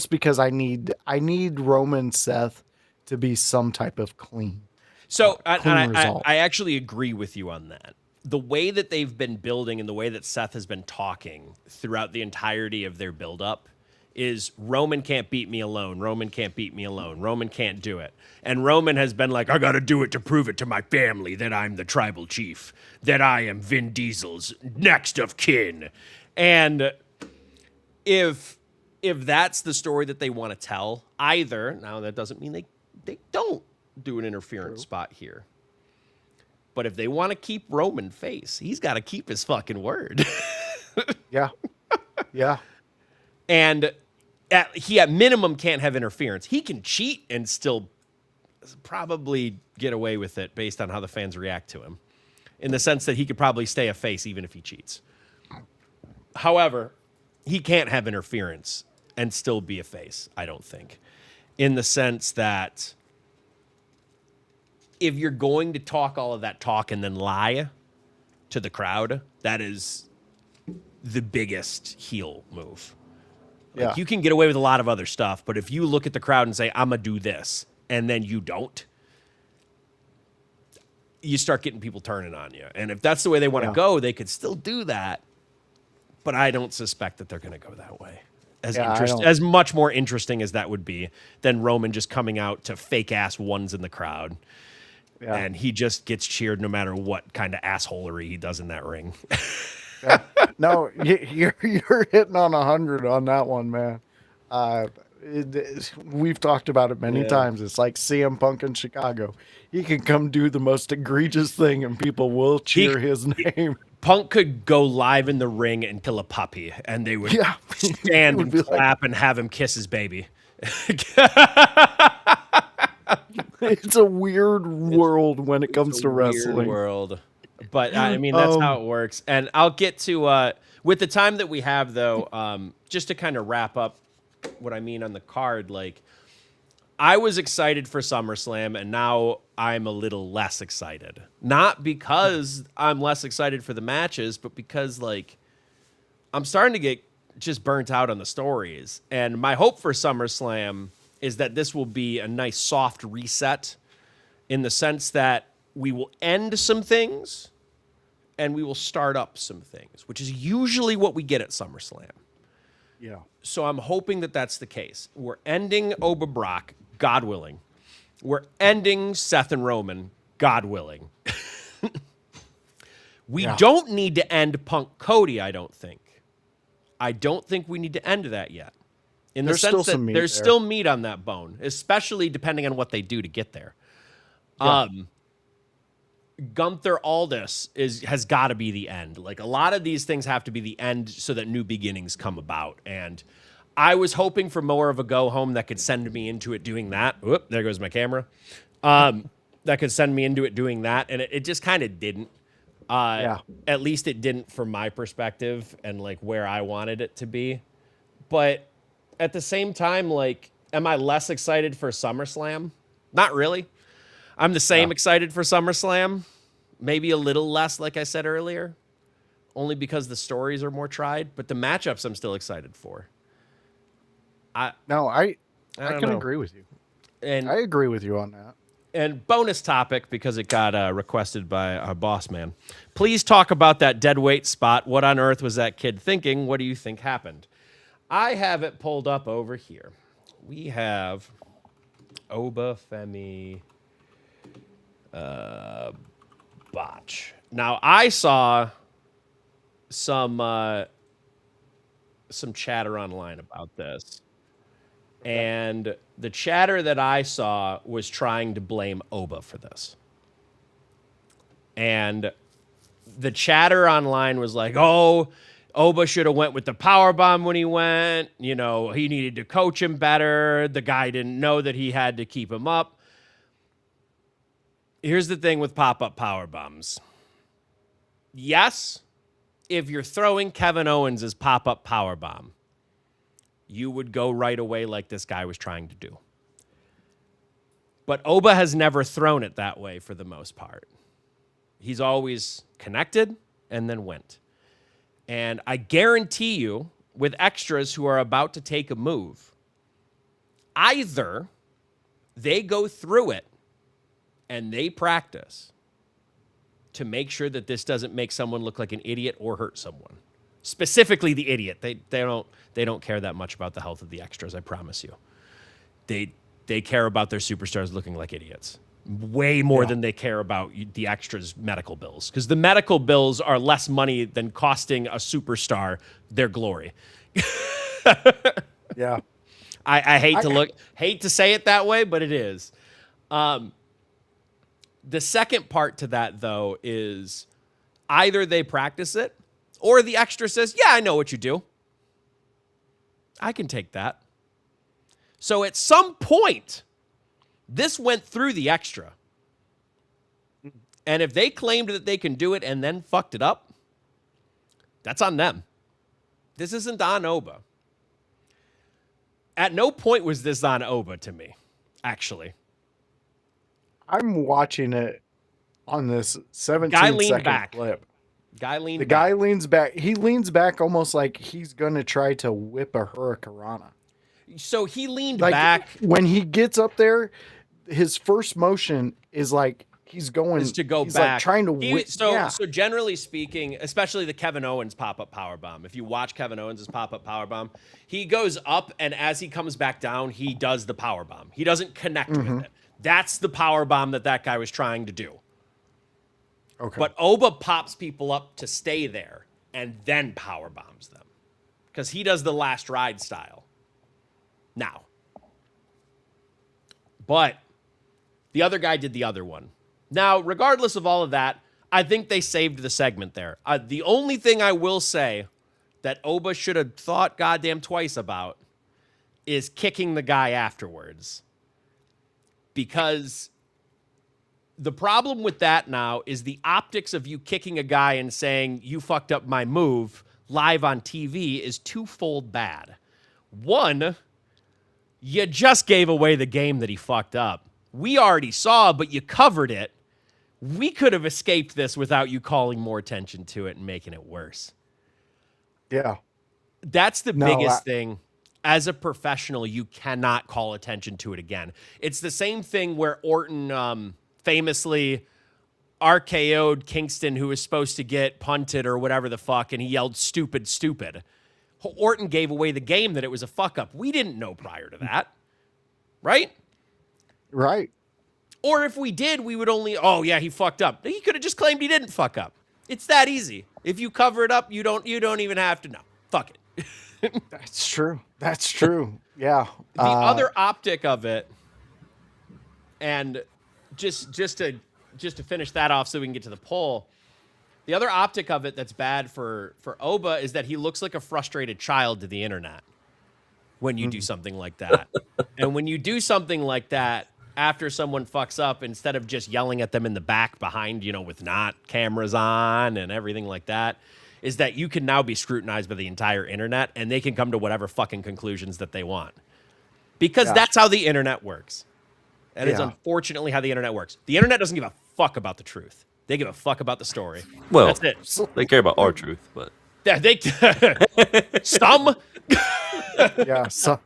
because I need Roman Seth to be some type of clean. So result. I actually agree with you on that. The way that they've been building and the way that Seth has been talking throughout the entirety of their build-up is Roman can't beat me alone. Roman can't beat me alone. Roman can't do it. And Roman has been like, I got to do it to prove it to my family that I'm the tribal chief, that I am Vin Diesel's next of kin. And if that's the story that they want to tell, now that doesn't mean they don't do an interference spot here. But if they want to keep Roman face, he's got to keep his fucking word. Yeah. Yeah. And he at minimum can't have interference. He can cheat and still probably get away with it based on how the fans react to him, in the sense that he could probably stay a face even if he cheats. However, he can't have interference and still be a face, I don't think, in the sense that if you're going to talk all of that talk and then lie to the crowd, that is the biggest heel move. Like, Yeah. you can get away with a lot of other stuff, but if you look at the crowd and say, I'm going to do this, and then you don't, you start getting people turning on you. And if that's the way they want to go, they could still do that. But I don't suspect that they're going to go that way. As much more interesting as that would be than Roman just coming out to fake-ass ones in the crowd. Yeah. And he just gets cheered no matter what kind of assholery he does in that ring. Yeah. No, you're hitting on 100 on that one, man. We've talked about it many times. It's like CM Punk in Chicago. He can come do the most egregious thing, and people will cheer his name. Punk could go live in the ring and kill a puppy, and they would stand and clap and have him kiss his baby. It's a weird world when it comes to wrestling. Weird world. But I mean, that's how it works. And I'll get to, with the time that we have, though, just to kind of wrap up what I mean on the card, like, I was excited for SummerSlam, and now I'm a little less excited. Not because I'm less excited for the matches, but because, like, I'm starting to get just burnt out on the stories. And my hope for SummerSlam is that this will be a nice soft reset in the sense that we will end some things and we will start up some things, which is usually what we get at SummerSlam. Yeah. So I'm hoping that that's the case. We're ending Oba Brock, God willing. We're ending Seth and Roman, God willing. We don't need to end Punk Cody, I don't think. I don't think we need to end that yet. In the sense that there's still meat on that bone, especially depending on what they do to get there. Yeah. Gunther Aldis has got to be the end. Like, a lot of these things have to be the end so that new beginnings come about. And I was hoping for more of a go home that could send me into it doing that. Whoop, there goes my camera. That could send me into it doing that. And it just kind of didn't. At least it didn't from my perspective and like where I wanted it to be. But at the same time, like, am I less excited for SummerSlam? Not really. I'm the same excited for SummerSlam. Maybe a little less, like I said earlier. Only because the stories are more tried. But the matchups I'm still excited for. I can agree with you. And I agree with you on that. And bonus topic, because it got requested by our boss man. Please talk about that dead weight spot. What on earth was that kid thinking? What do you think happened? I have it pulled up over here. We have Oba Femi botch. Now, I saw some chatter online about this. And the chatter that I saw was trying to blame Oba for this. And the chatter online was like, oh, Oba should have went with the powerbomb when he went. You know, he needed to coach him better. The guy didn't know that he had to keep him up. Here's the thing with pop-up powerbombs. Yes, if you're throwing Kevin Owens as pop-up powerbomb, you would go right away like this guy was trying to do. But Oba has never thrown it that way for the most part. He's always connected and then went. And I guarantee you, with extras who are about to take a move, either they go through it and they practice to make sure that this doesn't make someone look like an idiot or hurt someone. Specifically the idiot. They don't care that much about the health of the extras, I promise you. They care about their superstars looking like idiots. Way more than they care about the extras' medical bills. Because the medical bills are less money than costing a superstar their glory. Yeah. I hate to say it that way, but it is. The second part to that, though, is either they practice it or the extra says, yeah, I know what you do. I can take that. So at some point, this went through the extra. And if they claimed that they can do it and then fucked it up, that's on them. This isn't on Oba. At no point was this on Oba to me, actually. I'm watching it on this 17-second clip. Guy leaned The back. guy leans back. He leans back almost like he's going to try to whip a hurricanrana. So he leaned Like back. when he gets up there, his first motion is like he's going Is to go he's back. like trying to whip. So generally speaking, especially the Kevin Owens pop-up powerbomb, if you watch Kevin Owens' pop-up powerbomb, he goes up, and as he comes back down, he does the powerbomb. He doesn't connect with it. That's the powerbomb that guy was trying to do. Okay. But Oba pops people up to stay there and then power bombs them because he does the last ride style. Now, but the other guy did the other one. Now, regardless of all of that, I think they saved the segment there. The only thing I will say that Oba should have thought goddamn twice about is kicking the guy afterwards. Because the problem with that now is the optics of you kicking a guy and saying, you fucked up my move live on TV is twofold bad. One, you just gave away the game that he fucked up. We already saw, but you covered it. We could have escaped this without you calling more attention to it and making it worse. Yeah. That's the biggest thing. As a professional, you cannot call attention to it again. It's the same thing where Orton famously RKO'd Kingston, who was supposed to get punted or whatever the fuck, and he yelled, stupid, stupid. Orton gave away the game that it was a fuck up. We didn't know prior to that. Right? Right. Or if we did, we would only, oh yeah, he fucked up. He could have just claimed he didn't fuck up. It's that easy. If you cover it up, you don't even have to know. Fuck it. That's true. That's true. Yeah. The other optic of it, and just to finish that off so we can get to the poll, the other optic of it that's bad for Oba is that he looks like a frustrated child to the internet when you do something like that. And when you do something like that after someone fucks up, instead of just yelling at them in the back behind, with not cameras on and everything like that, is that you can now be scrutinized by the entire internet and they can come to whatever fucking conclusions that they want. Because that's how the internet works. That is unfortunately how the internet works. The internet doesn't give a fuck about the truth. They give a fuck about the story. Well, that's it. They care about our truth, but Yeah, they some. Yeah. Some.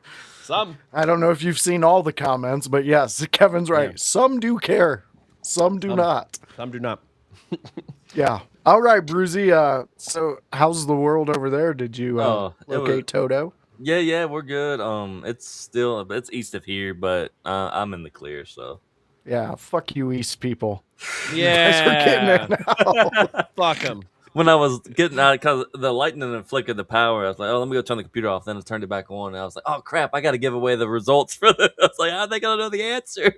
I don't know if you've seen all the comments, but yes, Kevin's right. Yeah. Some do care. Some do not. Some do not. Yeah. All right, Bruzy. So how's the world over there? Did you locate Toto? Yeah, we're good. It's east of here, but I'm in the clear, so. Yeah, fuck you, East people. Yeah. You guys are getting it now. Fuck them. When I was getting out, because the lightning and flickered the power, I was like, oh, let me go turn the computer off. Then I turned it back on, and I was like, oh, crap, I got to give away the results for this. I was like, how are they going to know the answer?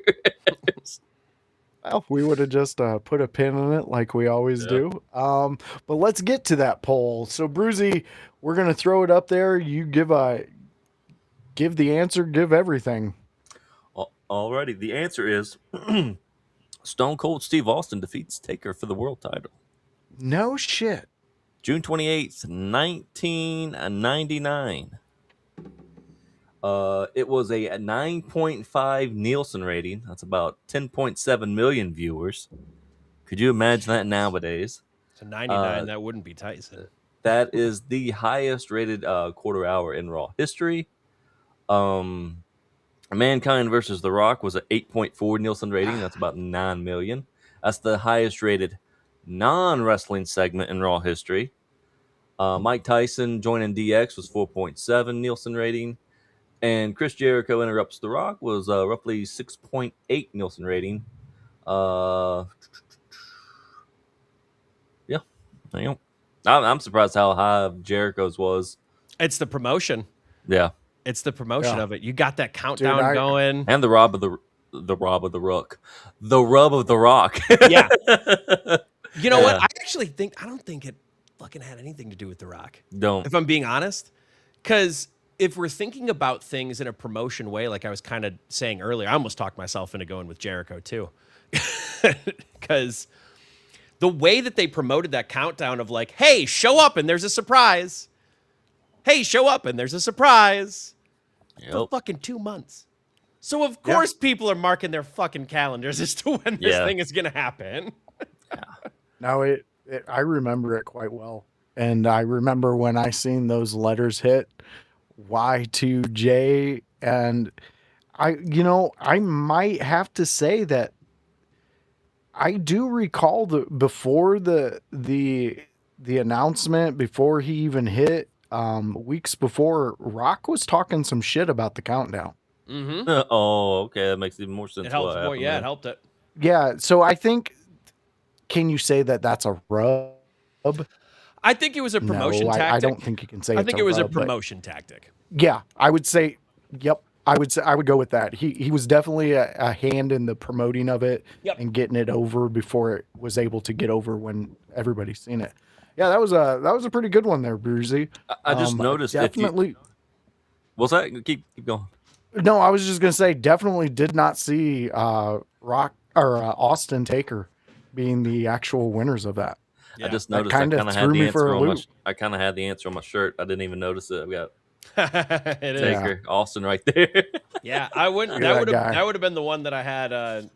Well, we would have just put a pin in it like we always do. But let's get to that poll. So, Bruzy, we're going to throw it up there. You give the answer, give everything. Alrighty, the answer is Stone Cold Steve Austin defeats Taker for the world title. No shit. June 28th, 1999. It was a 9.5 Nielsen rating. That's about 10.7 million viewers. Could you imagine that nowadays? So 99, that wouldn't be Tyson. That is the highest rated quarter hour in Raw history. Mankind versus The Rock was an 8.4 Nielsen rating. That's about 9 million. That's the highest rated non-wrestling segment in Raw history. Mike Tyson joining DX was 4.7 Nielsen rating. And Chris Jericho interrupts The Rock was roughly 6.8 Nielsen rating. Yeah. There you go. I'm surprised how high Jericho's was. It's the promotion. Yeah. It's the promotion of it. You got that countdown going. And the rub of the Rock. The rub of the Rock. Yeah. You know what? I don't think it fucking had anything to do with The Rock. Don't. If I'm being honest. Because if we're thinking about things in a promotion way, like I was kind of saying earlier, I almost talked myself into going with Jericho too. Because the way that they promoted that countdown of like, hey, show up and there's a surprise. Hey, show up and there's a surprise. For fucking 2 months. So of course people are marking their fucking calendars as to when this thing is going to happen. No, it I remember it quite well. And I remember when I seen those letters hit Y2J, and I might have to say that I do recall before the announcement, before he even hit, weeks before, Rock was talking some shit about the countdown. Mm-hmm. Oh, okay, that makes even more sense. It helps What more. happened Yeah, there. it helped it. Yeah, so I think, can you say that that's a rub? I think it was a promotion No, I tactic. don't think you can say I it's think a it was a rub, but promotion tactic. yeah, I would say, yep. I would say I would go with that. He was definitely a hand in the promoting of it Yep. and getting it over before it was able to get over when everybody's seen it. Yeah, that was a pretty good one there, Bruzy. I just noticed definitely. What's that? Keep going. No, I was just gonna say definitely did not see Rock or Austin Taker being the actual winners of that. Yeah. I just That noticed I kinda kind of had threw the me for answer a on my. loop. I kind of had the answer on my shirt. I didn't even notice it. I got It is. Yeah. Taker, Austin right there. Yeah, I wouldn't. Look at That that would guy. have been the one that I had.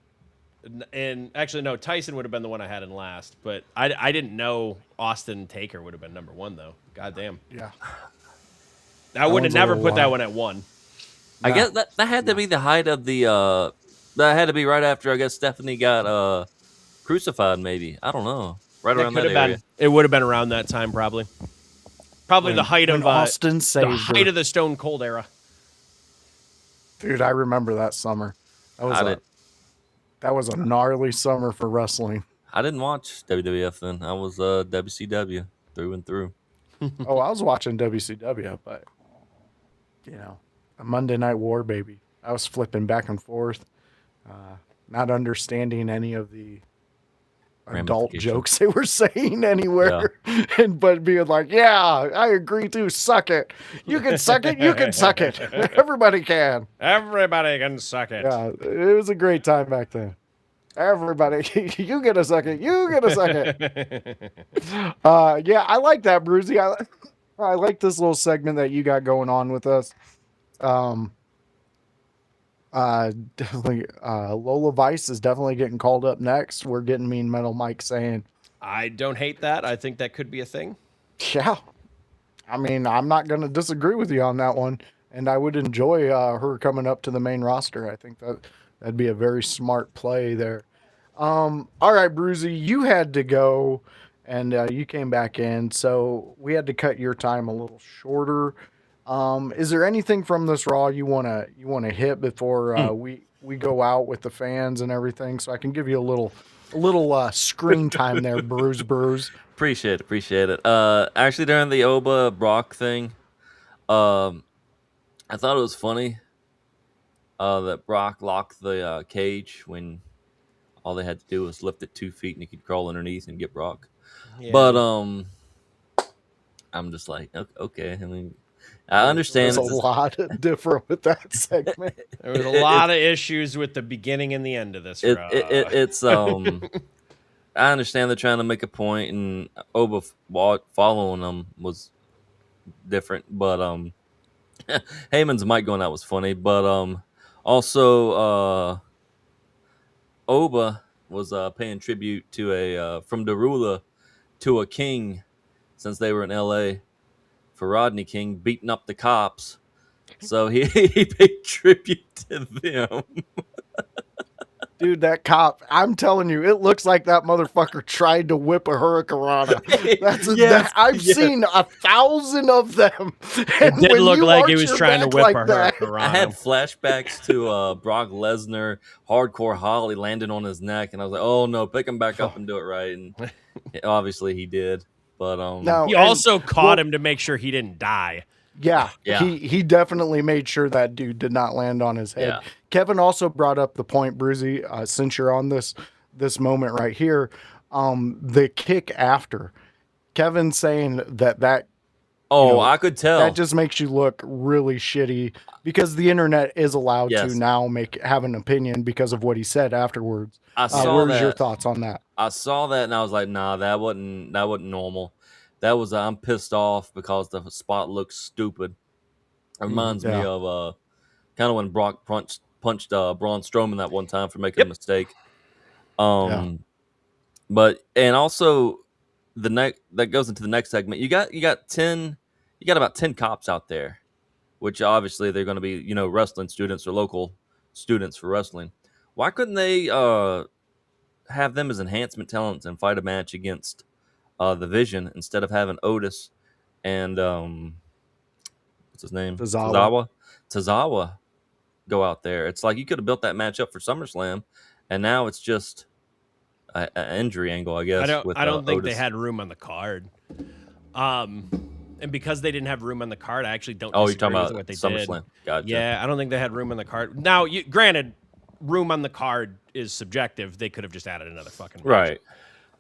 And actually, no, Tyson would have been the one I had in last. But I didn't know Austin Taker would have been number one though. God damn. Yeah. I would have one's a never little, put that one at one. I Nah. guess that had to be the height of the. That had to be right after I guess Stephanie got crucified. Maybe I don't know. Right That around could that have area. been. It would have been around that time probably. Probably the height when of Austin the saved height her. of the Stone Cold era. Dude, I remember that summer. That was a gnarly summer for wrestling. I didn't watch WWF then. I was WCW through and through. Oh, I was watching WCW, but a Monday Night War, baby. I was flipping back and forth, not understanding any of the adult Ramifications. jokes they were saying anywhere, but being like, "Yeah, I agree too. Suck it. You can suck it. You can suck it. Everybody can." Everybody can suck it. Yeah, it was a great time back then. Everybody, you get a suck it. You get a suck it. Yeah, I like that, Bruzy. I like this little segment that you got going on with us. Definitely, Lola Vice is definitely getting called up next. We're getting Mean Metal Mike saying, I don't hate that. I think that could be a thing. yeah. I mean, I'm not going to disagree with you on that one. And I would enjoy her coming up to the main roster. I think that'd be a very smart play there. All right, Bruzy, you had to go and you came back in. So we had to cut your time a little shorter. Is there anything from this Raw you wanna hit before we go out with the fans and everything? So I can give you a little screen time there, Bruce. Appreciate it. Actually, during the Oba Brock thing, I thought it was funny that Brock locked the cage when all they had to do was lift it 2 feet and he could crawl underneath and get Brock. Yeah. But I'm just like, okay. I mean, I understand. There's a lot different with that segment. There was a lot of issues with the beginning and the end of this. It's I understand they're trying to make a point, and Oba following them was different. But Heyman's mic going out was funny. But also Oba was paying tribute to a from Darula to a king since they were in L.A. for Rodney King beating up the cops. So he paid tribute to them. Dude, that cop, I'm telling you, it looks like that motherfucker tried to whip a hurricanrana. I've seen 1,000 of them. It did look like he was trying to whip a hurricanrana. I had flashbacks to Brock Lesnar, Hardcore Holly landing on his neck, and I was like, oh no, pick him back up and do it right. And obviously he did. But No, he also caught him to make sure he didn't die. Yeah, Yeah. He definitely made sure that dude did not land on his head. Yeah. Kevin also brought up the point, Bruzy, since you're on this moment right here, the kick after. Kevin saying that I could tell. that just makes you look really shitty because the internet is allowed Yes. to now have an opinion because of what he said afterwards. I saw what that. was your thoughts on that? I saw that and I was like, nah, that wasn't normal. That was I'm pissed off because the spot looks stupid. It reminds me of kind of when Brock punched Braun Strowman that one time for making a mistake. But and also that goes into the next segment. You got about 10 cops out there, which obviously they're going to be, wrestling students or local students for wrestling. Why couldn't they have them as enhancement talents and fight a match against the Vision instead of having Otis and what's his name? Tozawa go out there? It's like you could have built that match up for SummerSlam, and now it's just an injury angle, I guess. I don't think Otis. they had room on the card. And because they didn't have room on the card, I actually don't. Oh, you're talking with about what they SummerSlam. did. Gotcha. Yeah, I don't think they had room on the card. Now, granted, room on the card is subjective. They could have just added another fucking match.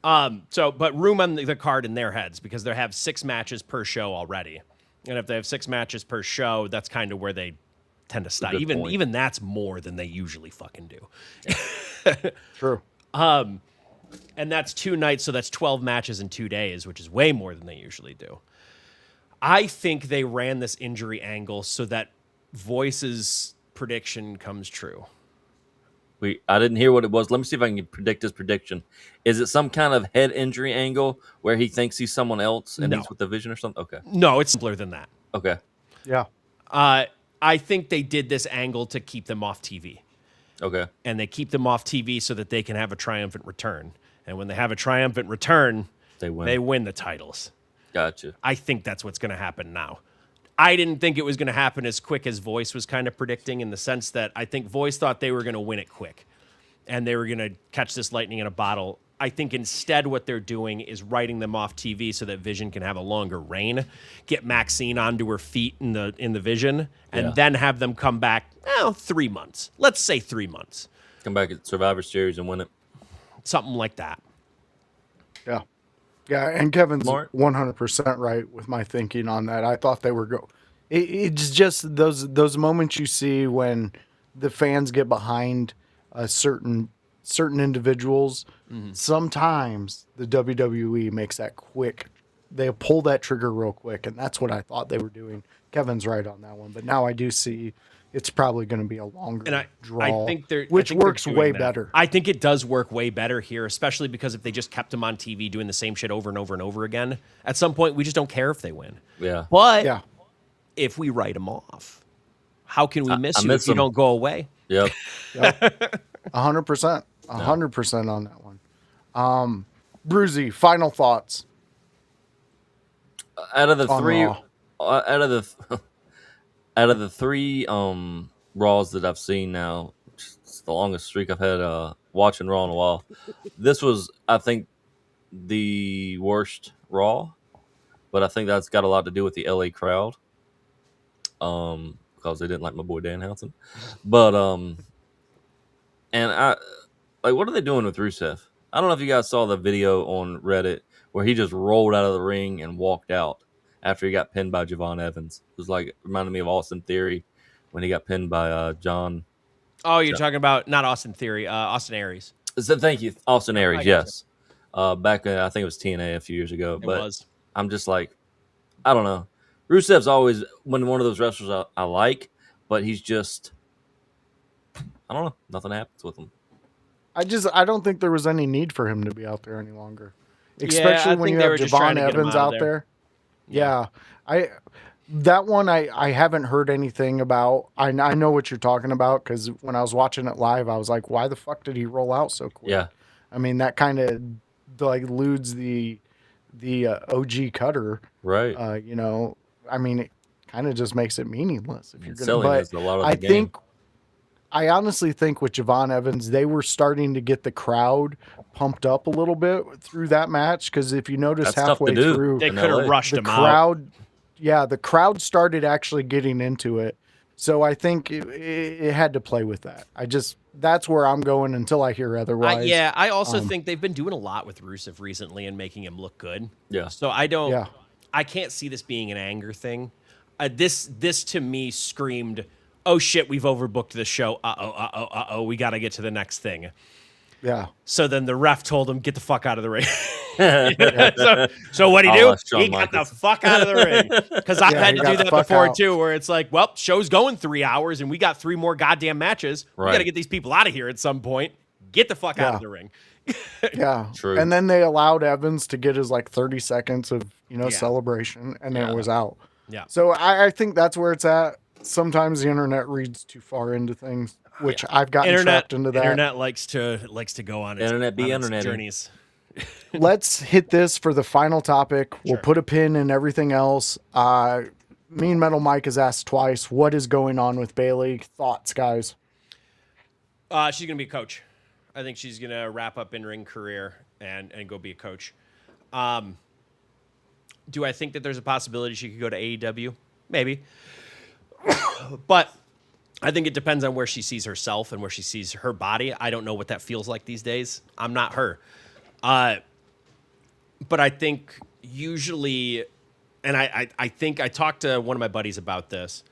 Right. But room on the card in their heads, because they have 6 matches per show already, and if they have 6 matches per show, that's kind of where they tend to stop. Even that's more than they usually fucking do. True. And that's 2 nights, so that's 12 matches in 2 days, which is way more than they usually do. I think they ran this injury angle so that Voice's prediction comes true. I didn't hear what it was. Let me see if I can predict his prediction. Is it some kind of head injury angle where he thinks he's someone else and he's with the Vision or something? Okay. No, it's simpler than that. Okay. Yeah. I think they did this angle to keep them off TV. Okay. And they keep them off TV so that they can have a triumphant return. And when they have a triumphant return, they win the titles. Gotcha. I think that's what's going to happen now. I didn't think it was going to happen as quick as Voice was kind of predicting, in the sense that I think Voice thought they were going to win it quick and they were going to catch this lightning in a bottle. I think instead what they're doing is writing them off TV so that Vision can have a longer reign, get Maxine onto her feet in the Vision, and then have them come back 3 months. Let's say 3 months. Come back at Survivor Series and win it. Something like that. Yeah. Yeah, and Kevin's 100% right with my thinking on that. I thought they were it's just those moments you see when the fans get behind certain individuals. Mm-hmm. Sometimes the WWE makes that quick. They pull that trigger real quick, and that's what I thought they were doing. Kevin's right on that one, but now I do see it's probably going to be a longer draw, I think which works way better. I think it does work way better here, especially because if they just kept them on TV doing the same shit over and over and over again, at some point we just don't care if they win. Yeah. But if we write them off, how can we miss you if you don't go away? Yep. 100%. 100% on that one. Bruzy, final thoughts. Out of the three Raws that I've seen now, it's the longest streak I've had watching Raw in a while. This was, I think, the worst Raw, but I think that's got a lot to do with the LA crowd, because they didn't like my boy Danhausen. But and what are they doing with Rusev? I don't know if you guys saw the video on Reddit where he just rolled out of the ring and walked out after he got pinned by Javon Evans. It was reminded me of Austin Theory when he got pinned by John. Oh, you're talking about not Austin Theory, Austin Aries. So, thank you, Austin Aries. Yes, back I think it was TNA a few years ago. It was. I'm just like, I don't know. Rusev's always one of those wrestlers I like, but he's just, I don't know. Nothing happens with him. I don't think there was any need for him to be out there any longer, especially when you have Javon Evans out there. Yeah, that one I haven't heard anything about. I know what you're talking about, because when I was watching it live, I was like, why the fuck did he roll out so quick? Yeah, I mean, that kind of eludes the OG cutter, right? I mean, it kind of just makes it meaningless if you're going to. But a lot of the game. I honestly think with Javon Evans, they were starting to get the crowd pumped up a little bit through that match, because if you notice halfway through, they could have rushed him out. Yeah, the crowd started actually getting into it. So I think it had to play with that. That's where I'm going until I hear otherwise. I also think they've been doing a lot with Rusev recently and making him look good. Yeah. So I can't see this being an anger thing. This to me screamed, oh shit, we've overbooked the show. Uh-oh, we got to get to the next thing. Yeah. So then the ref told him, get the fuck out of the ring. so what'd he do? He got the fuck out of the ring. Because I've had to do that before too, where it's like, well, show's going 3 hours and we got 3 more goddamn matches. We got to get these people out of here at some point. Get the fuck out of the ring. Yeah. True. And then they allowed Evans to get his like 30 seconds of, Yeah. celebration, and then Yeah. it was out. Yeah. So I think that's where it's at. Sometimes the internet reads too far into things, which I've gotten trapped into that. Internet likes to go on its, Internet be on its interneting. journeys. Let's hit this for the final topic. We'll Sure. put a pin in everything else. Mean Metal Mike has asked twice, what is going on with Bailey? Thoughts, guys? She's gonna be a coach. I think she's gonna wrap up in-ring career and go be a coach. Do I think that there's a possibility she could go to AEW? Maybe. But I think it depends on where she sees herself and where she sees her body. I don't know what that feels like these days. I'm not her. But I think usually, and I think I talked to one of my buddies about this.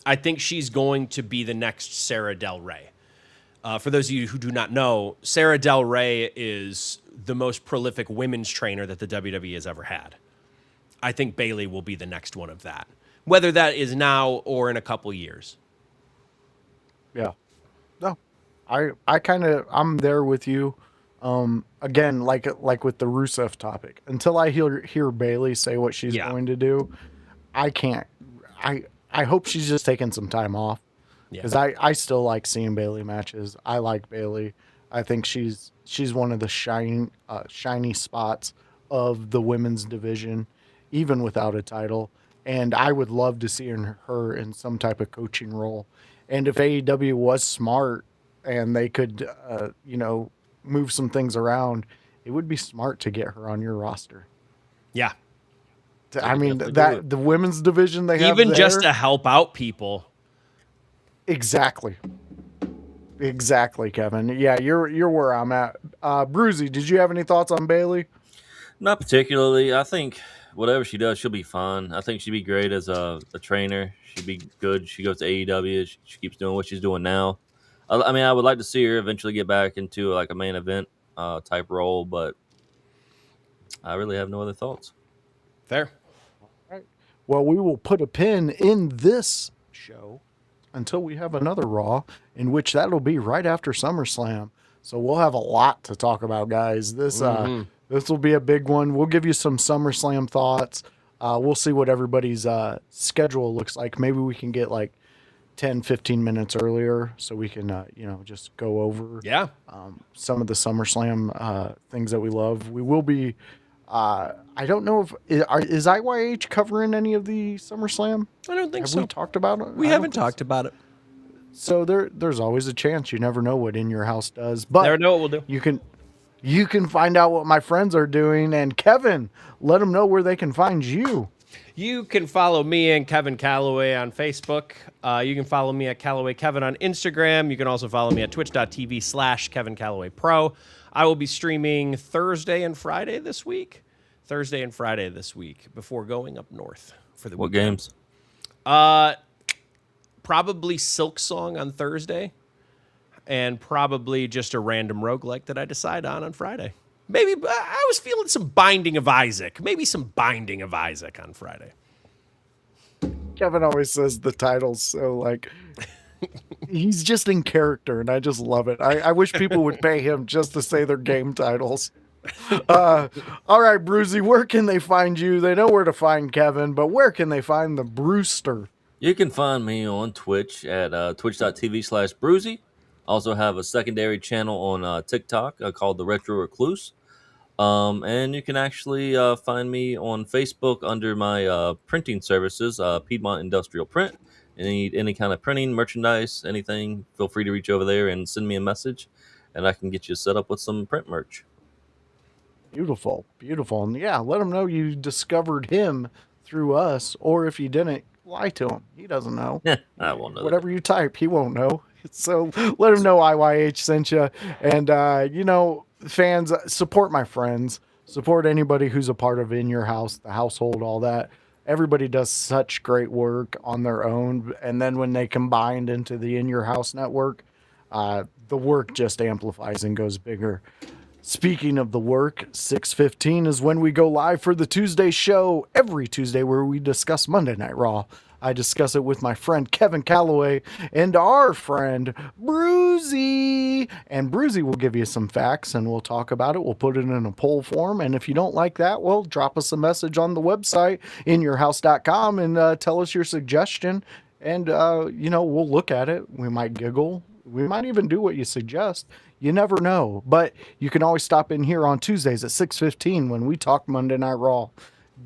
I think she's going to be the next Sarah Del Rey. For those of you who do not know, Sarah Del Rey is the most prolific women's trainer that the WWE has ever had. I think Bailey will be the next one of that, whether that is now or in a couple years. Yeah. No, I'm there with you. Again, like with the Rusev topic, until I hear Bailey say what she's going to do, I can't. I hope she's just taking some time off, because I still like seeing Bailey matches. I like Bailey. I think she's one of the shiny spots of the women's division, even without a title. And I would love to see her in some type of coaching role. And if AEW was smart and they could, move some things around, it would be smart to get her on your roster. Yeah. I mean, that the women's division they have even there, just to help out people. Exactly, Kevin. Yeah, you're where I'm at. Bruzy, did you have any thoughts on Bailey? Not particularly. I think whatever she does, she'll be fine. I think she'd be great as a trainer. She'd be good. She goes to AEW. She keeps doing what she's doing now. I mean, I would like to see her eventually get back into like a main event type role, but I really have no other thoughts. Fair. All right. Well, we will put a pin in this show until we have another Raw, in which that'll be right after SummerSlam. So we'll have a lot to talk about, guys. This will be a big one. We'll give you some SummerSlam thoughts. We'll see what everybody's schedule looks like. Maybe we can get like 10, 15 minutes earlier so we can, just go over some of the SummerSlam things that we love. We will be, I don't know if, is IYH covering any of the SummerSlam? I don't think so. Have we talked about it? We haven't talked about it. So there's always a chance. You never know what In Your House does. But never know what we'll do. You can find out what my friends are doing. And Kevin, let them know where they can find you. You can follow me and Kevin Kalloway on Facebook. You can follow me at Kalloway Kevin on Instagram. You can also follow me at twitch.tv/Kevin Kalloway Pro. I will be streaming Thursday and Friday this week. Before going up north for the What weekend. games? Probably Silk Song on Thursday, and probably just a random roguelike that I decide on Friday. Maybe I was feeling some Binding of Isaac. Maybe some Binding of Isaac on Friday. Kevin always says the titles, so like he's just in character, and I just love it. I wish people would pay him just to say their game titles. All right, Bruzy, where can they find you? They know where to find Kevin, but where can they find the Brewster? You can find me on Twitch at twitch.tv/Bruzy. Also have a secondary channel on TikTok called The Retro Recluse. And you can actually find me on Facebook under my printing services, Piedmont Industrial Print. Any kind of printing, merchandise, anything, feel free to reach over there and send me a message, and I can get you set up with some print merch. Beautiful. And yeah, let him know you discovered him through us, or if you didn't, lie to him. He doesn't know. I won't know. Whatever you type, he won't know. So let him know IYH sent you. And, fans, support my friends. Support anybody who's a part of In Your House, the household, all that. Everybody does such great work on their own. And then when they combined into the In Your House network, the work just amplifies and goes bigger. Speaking of the work, 6:15 is when we go live for the Tuesday show every Tuesday, where we discuss Monday Night Raw. I discuss it with my friend Kevin Kalloway and our friend Bruzy. And Bruzy will give you some facts and we'll talk about it. We'll put it in a poll form. And if you don't like that, well, drop us a message on the website, inyourhouse.com, and tell us your suggestion. And, we'll look at it. We might giggle. We might even do what you suggest. You never know. But you can always stop in here on Tuesdays at 6:15 when we talk Monday Night Raw.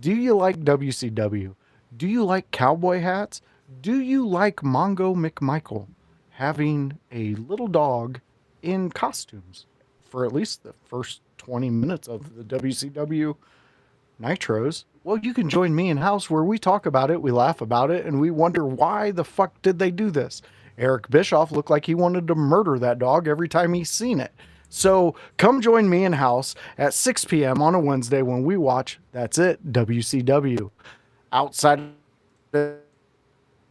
Do you like WCW? Do you like cowboy hats? Do you like Mongo McMichael having a little dog in costumes for at least the first 20 minutes of the WCW Nitros? Well, you can join me in house where we talk about it, we laugh about it, and we wonder why the fuck did they do this? Eric Bischoff looked like he wanted to murder that dog every time he's seen it. So come join me in house at 6 p.m. on a Wednesday when we watch That's It, WCW. Outside of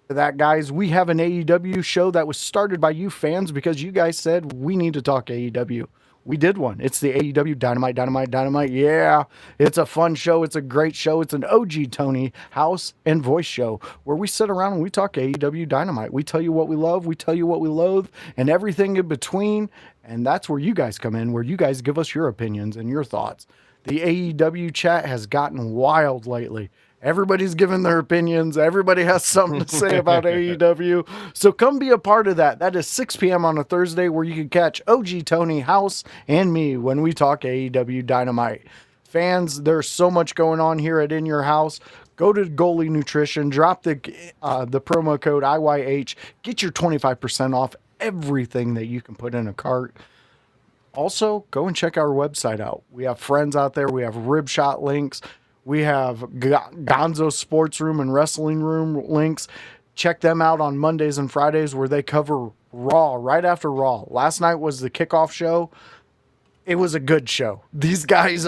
that, guys, we have an AEW show that was started by you fans because you guys said we need to talk AEW. We did one. It's the AEW Dynamite. Yeah, it's a fun show. It's a great show. It's an OG Tony house and voice show where we sit around and we talk AEW Dynamite. We tell you what we love. We tell you what we loathe and everything in between. And that's where you guys come in, where you guys give us your opinions and your thoughts. The AEW chat has gotten wild lately. Everybody's giving their opinions. Everybody has something to say about AEW. So come be a part of that. That is 6 p.m. on a Thursday where you can catch OG Tony, House, and me when we talk AEW Dynamite. Fans, there's so much going on here at In Your House. Go to Goalie Nutrition, drop the promo code IYH, get your 25% off everything that you can put in a cart. Also, go and check our website out. We have friends out there. We have rib shot links. We have Gonzo Sports Room and Wrestling Room links. Check them out on Mondays and Fridays where they cover Raw right after Raw. Last night was the kickoff show. It was a good show. These guys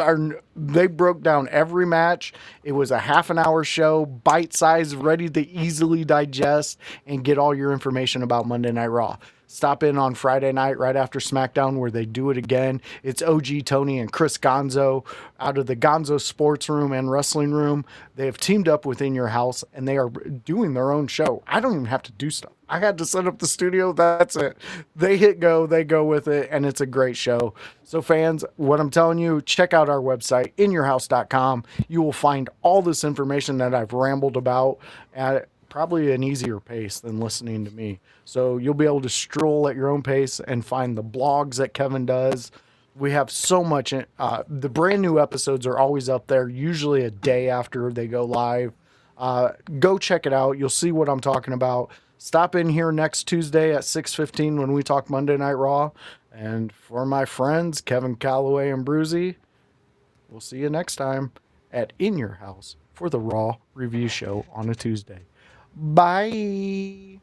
they broke down every match. It was a half an hour show, bite size, ready to easily digest and get all your information about Monday Night Raw. Stop in on Friday night right after SmackDown where they do it again. It's OG Tony and Chris Gonzo out of the Gonzo Sports Room and Wrestling Room. They have teamed up within your house and they are doing their own show. I don't even have to do stuff. I had to set up the studio. That's it. They hit go, they go with it, and it's a great show. So fans, what I'm telling you, check out our website, inyourhouse.com. You will find all this information that I've rambled about at probably an easier pace than listening to me. So you'll be able to stroll at your own pace and find the blogs that Kevin does. We have so much. The brand new episodes are always up there, usually a day after they go live. Go check it out. You'll see what I'm talking about. Stop in here next Tuesday at 6:15 when we talk Monday Night Raw. And for my friends, Kevin Calloway and Bruzy, we'll see you next time at In Your House for the Raw review show on a Tuesday. Bye.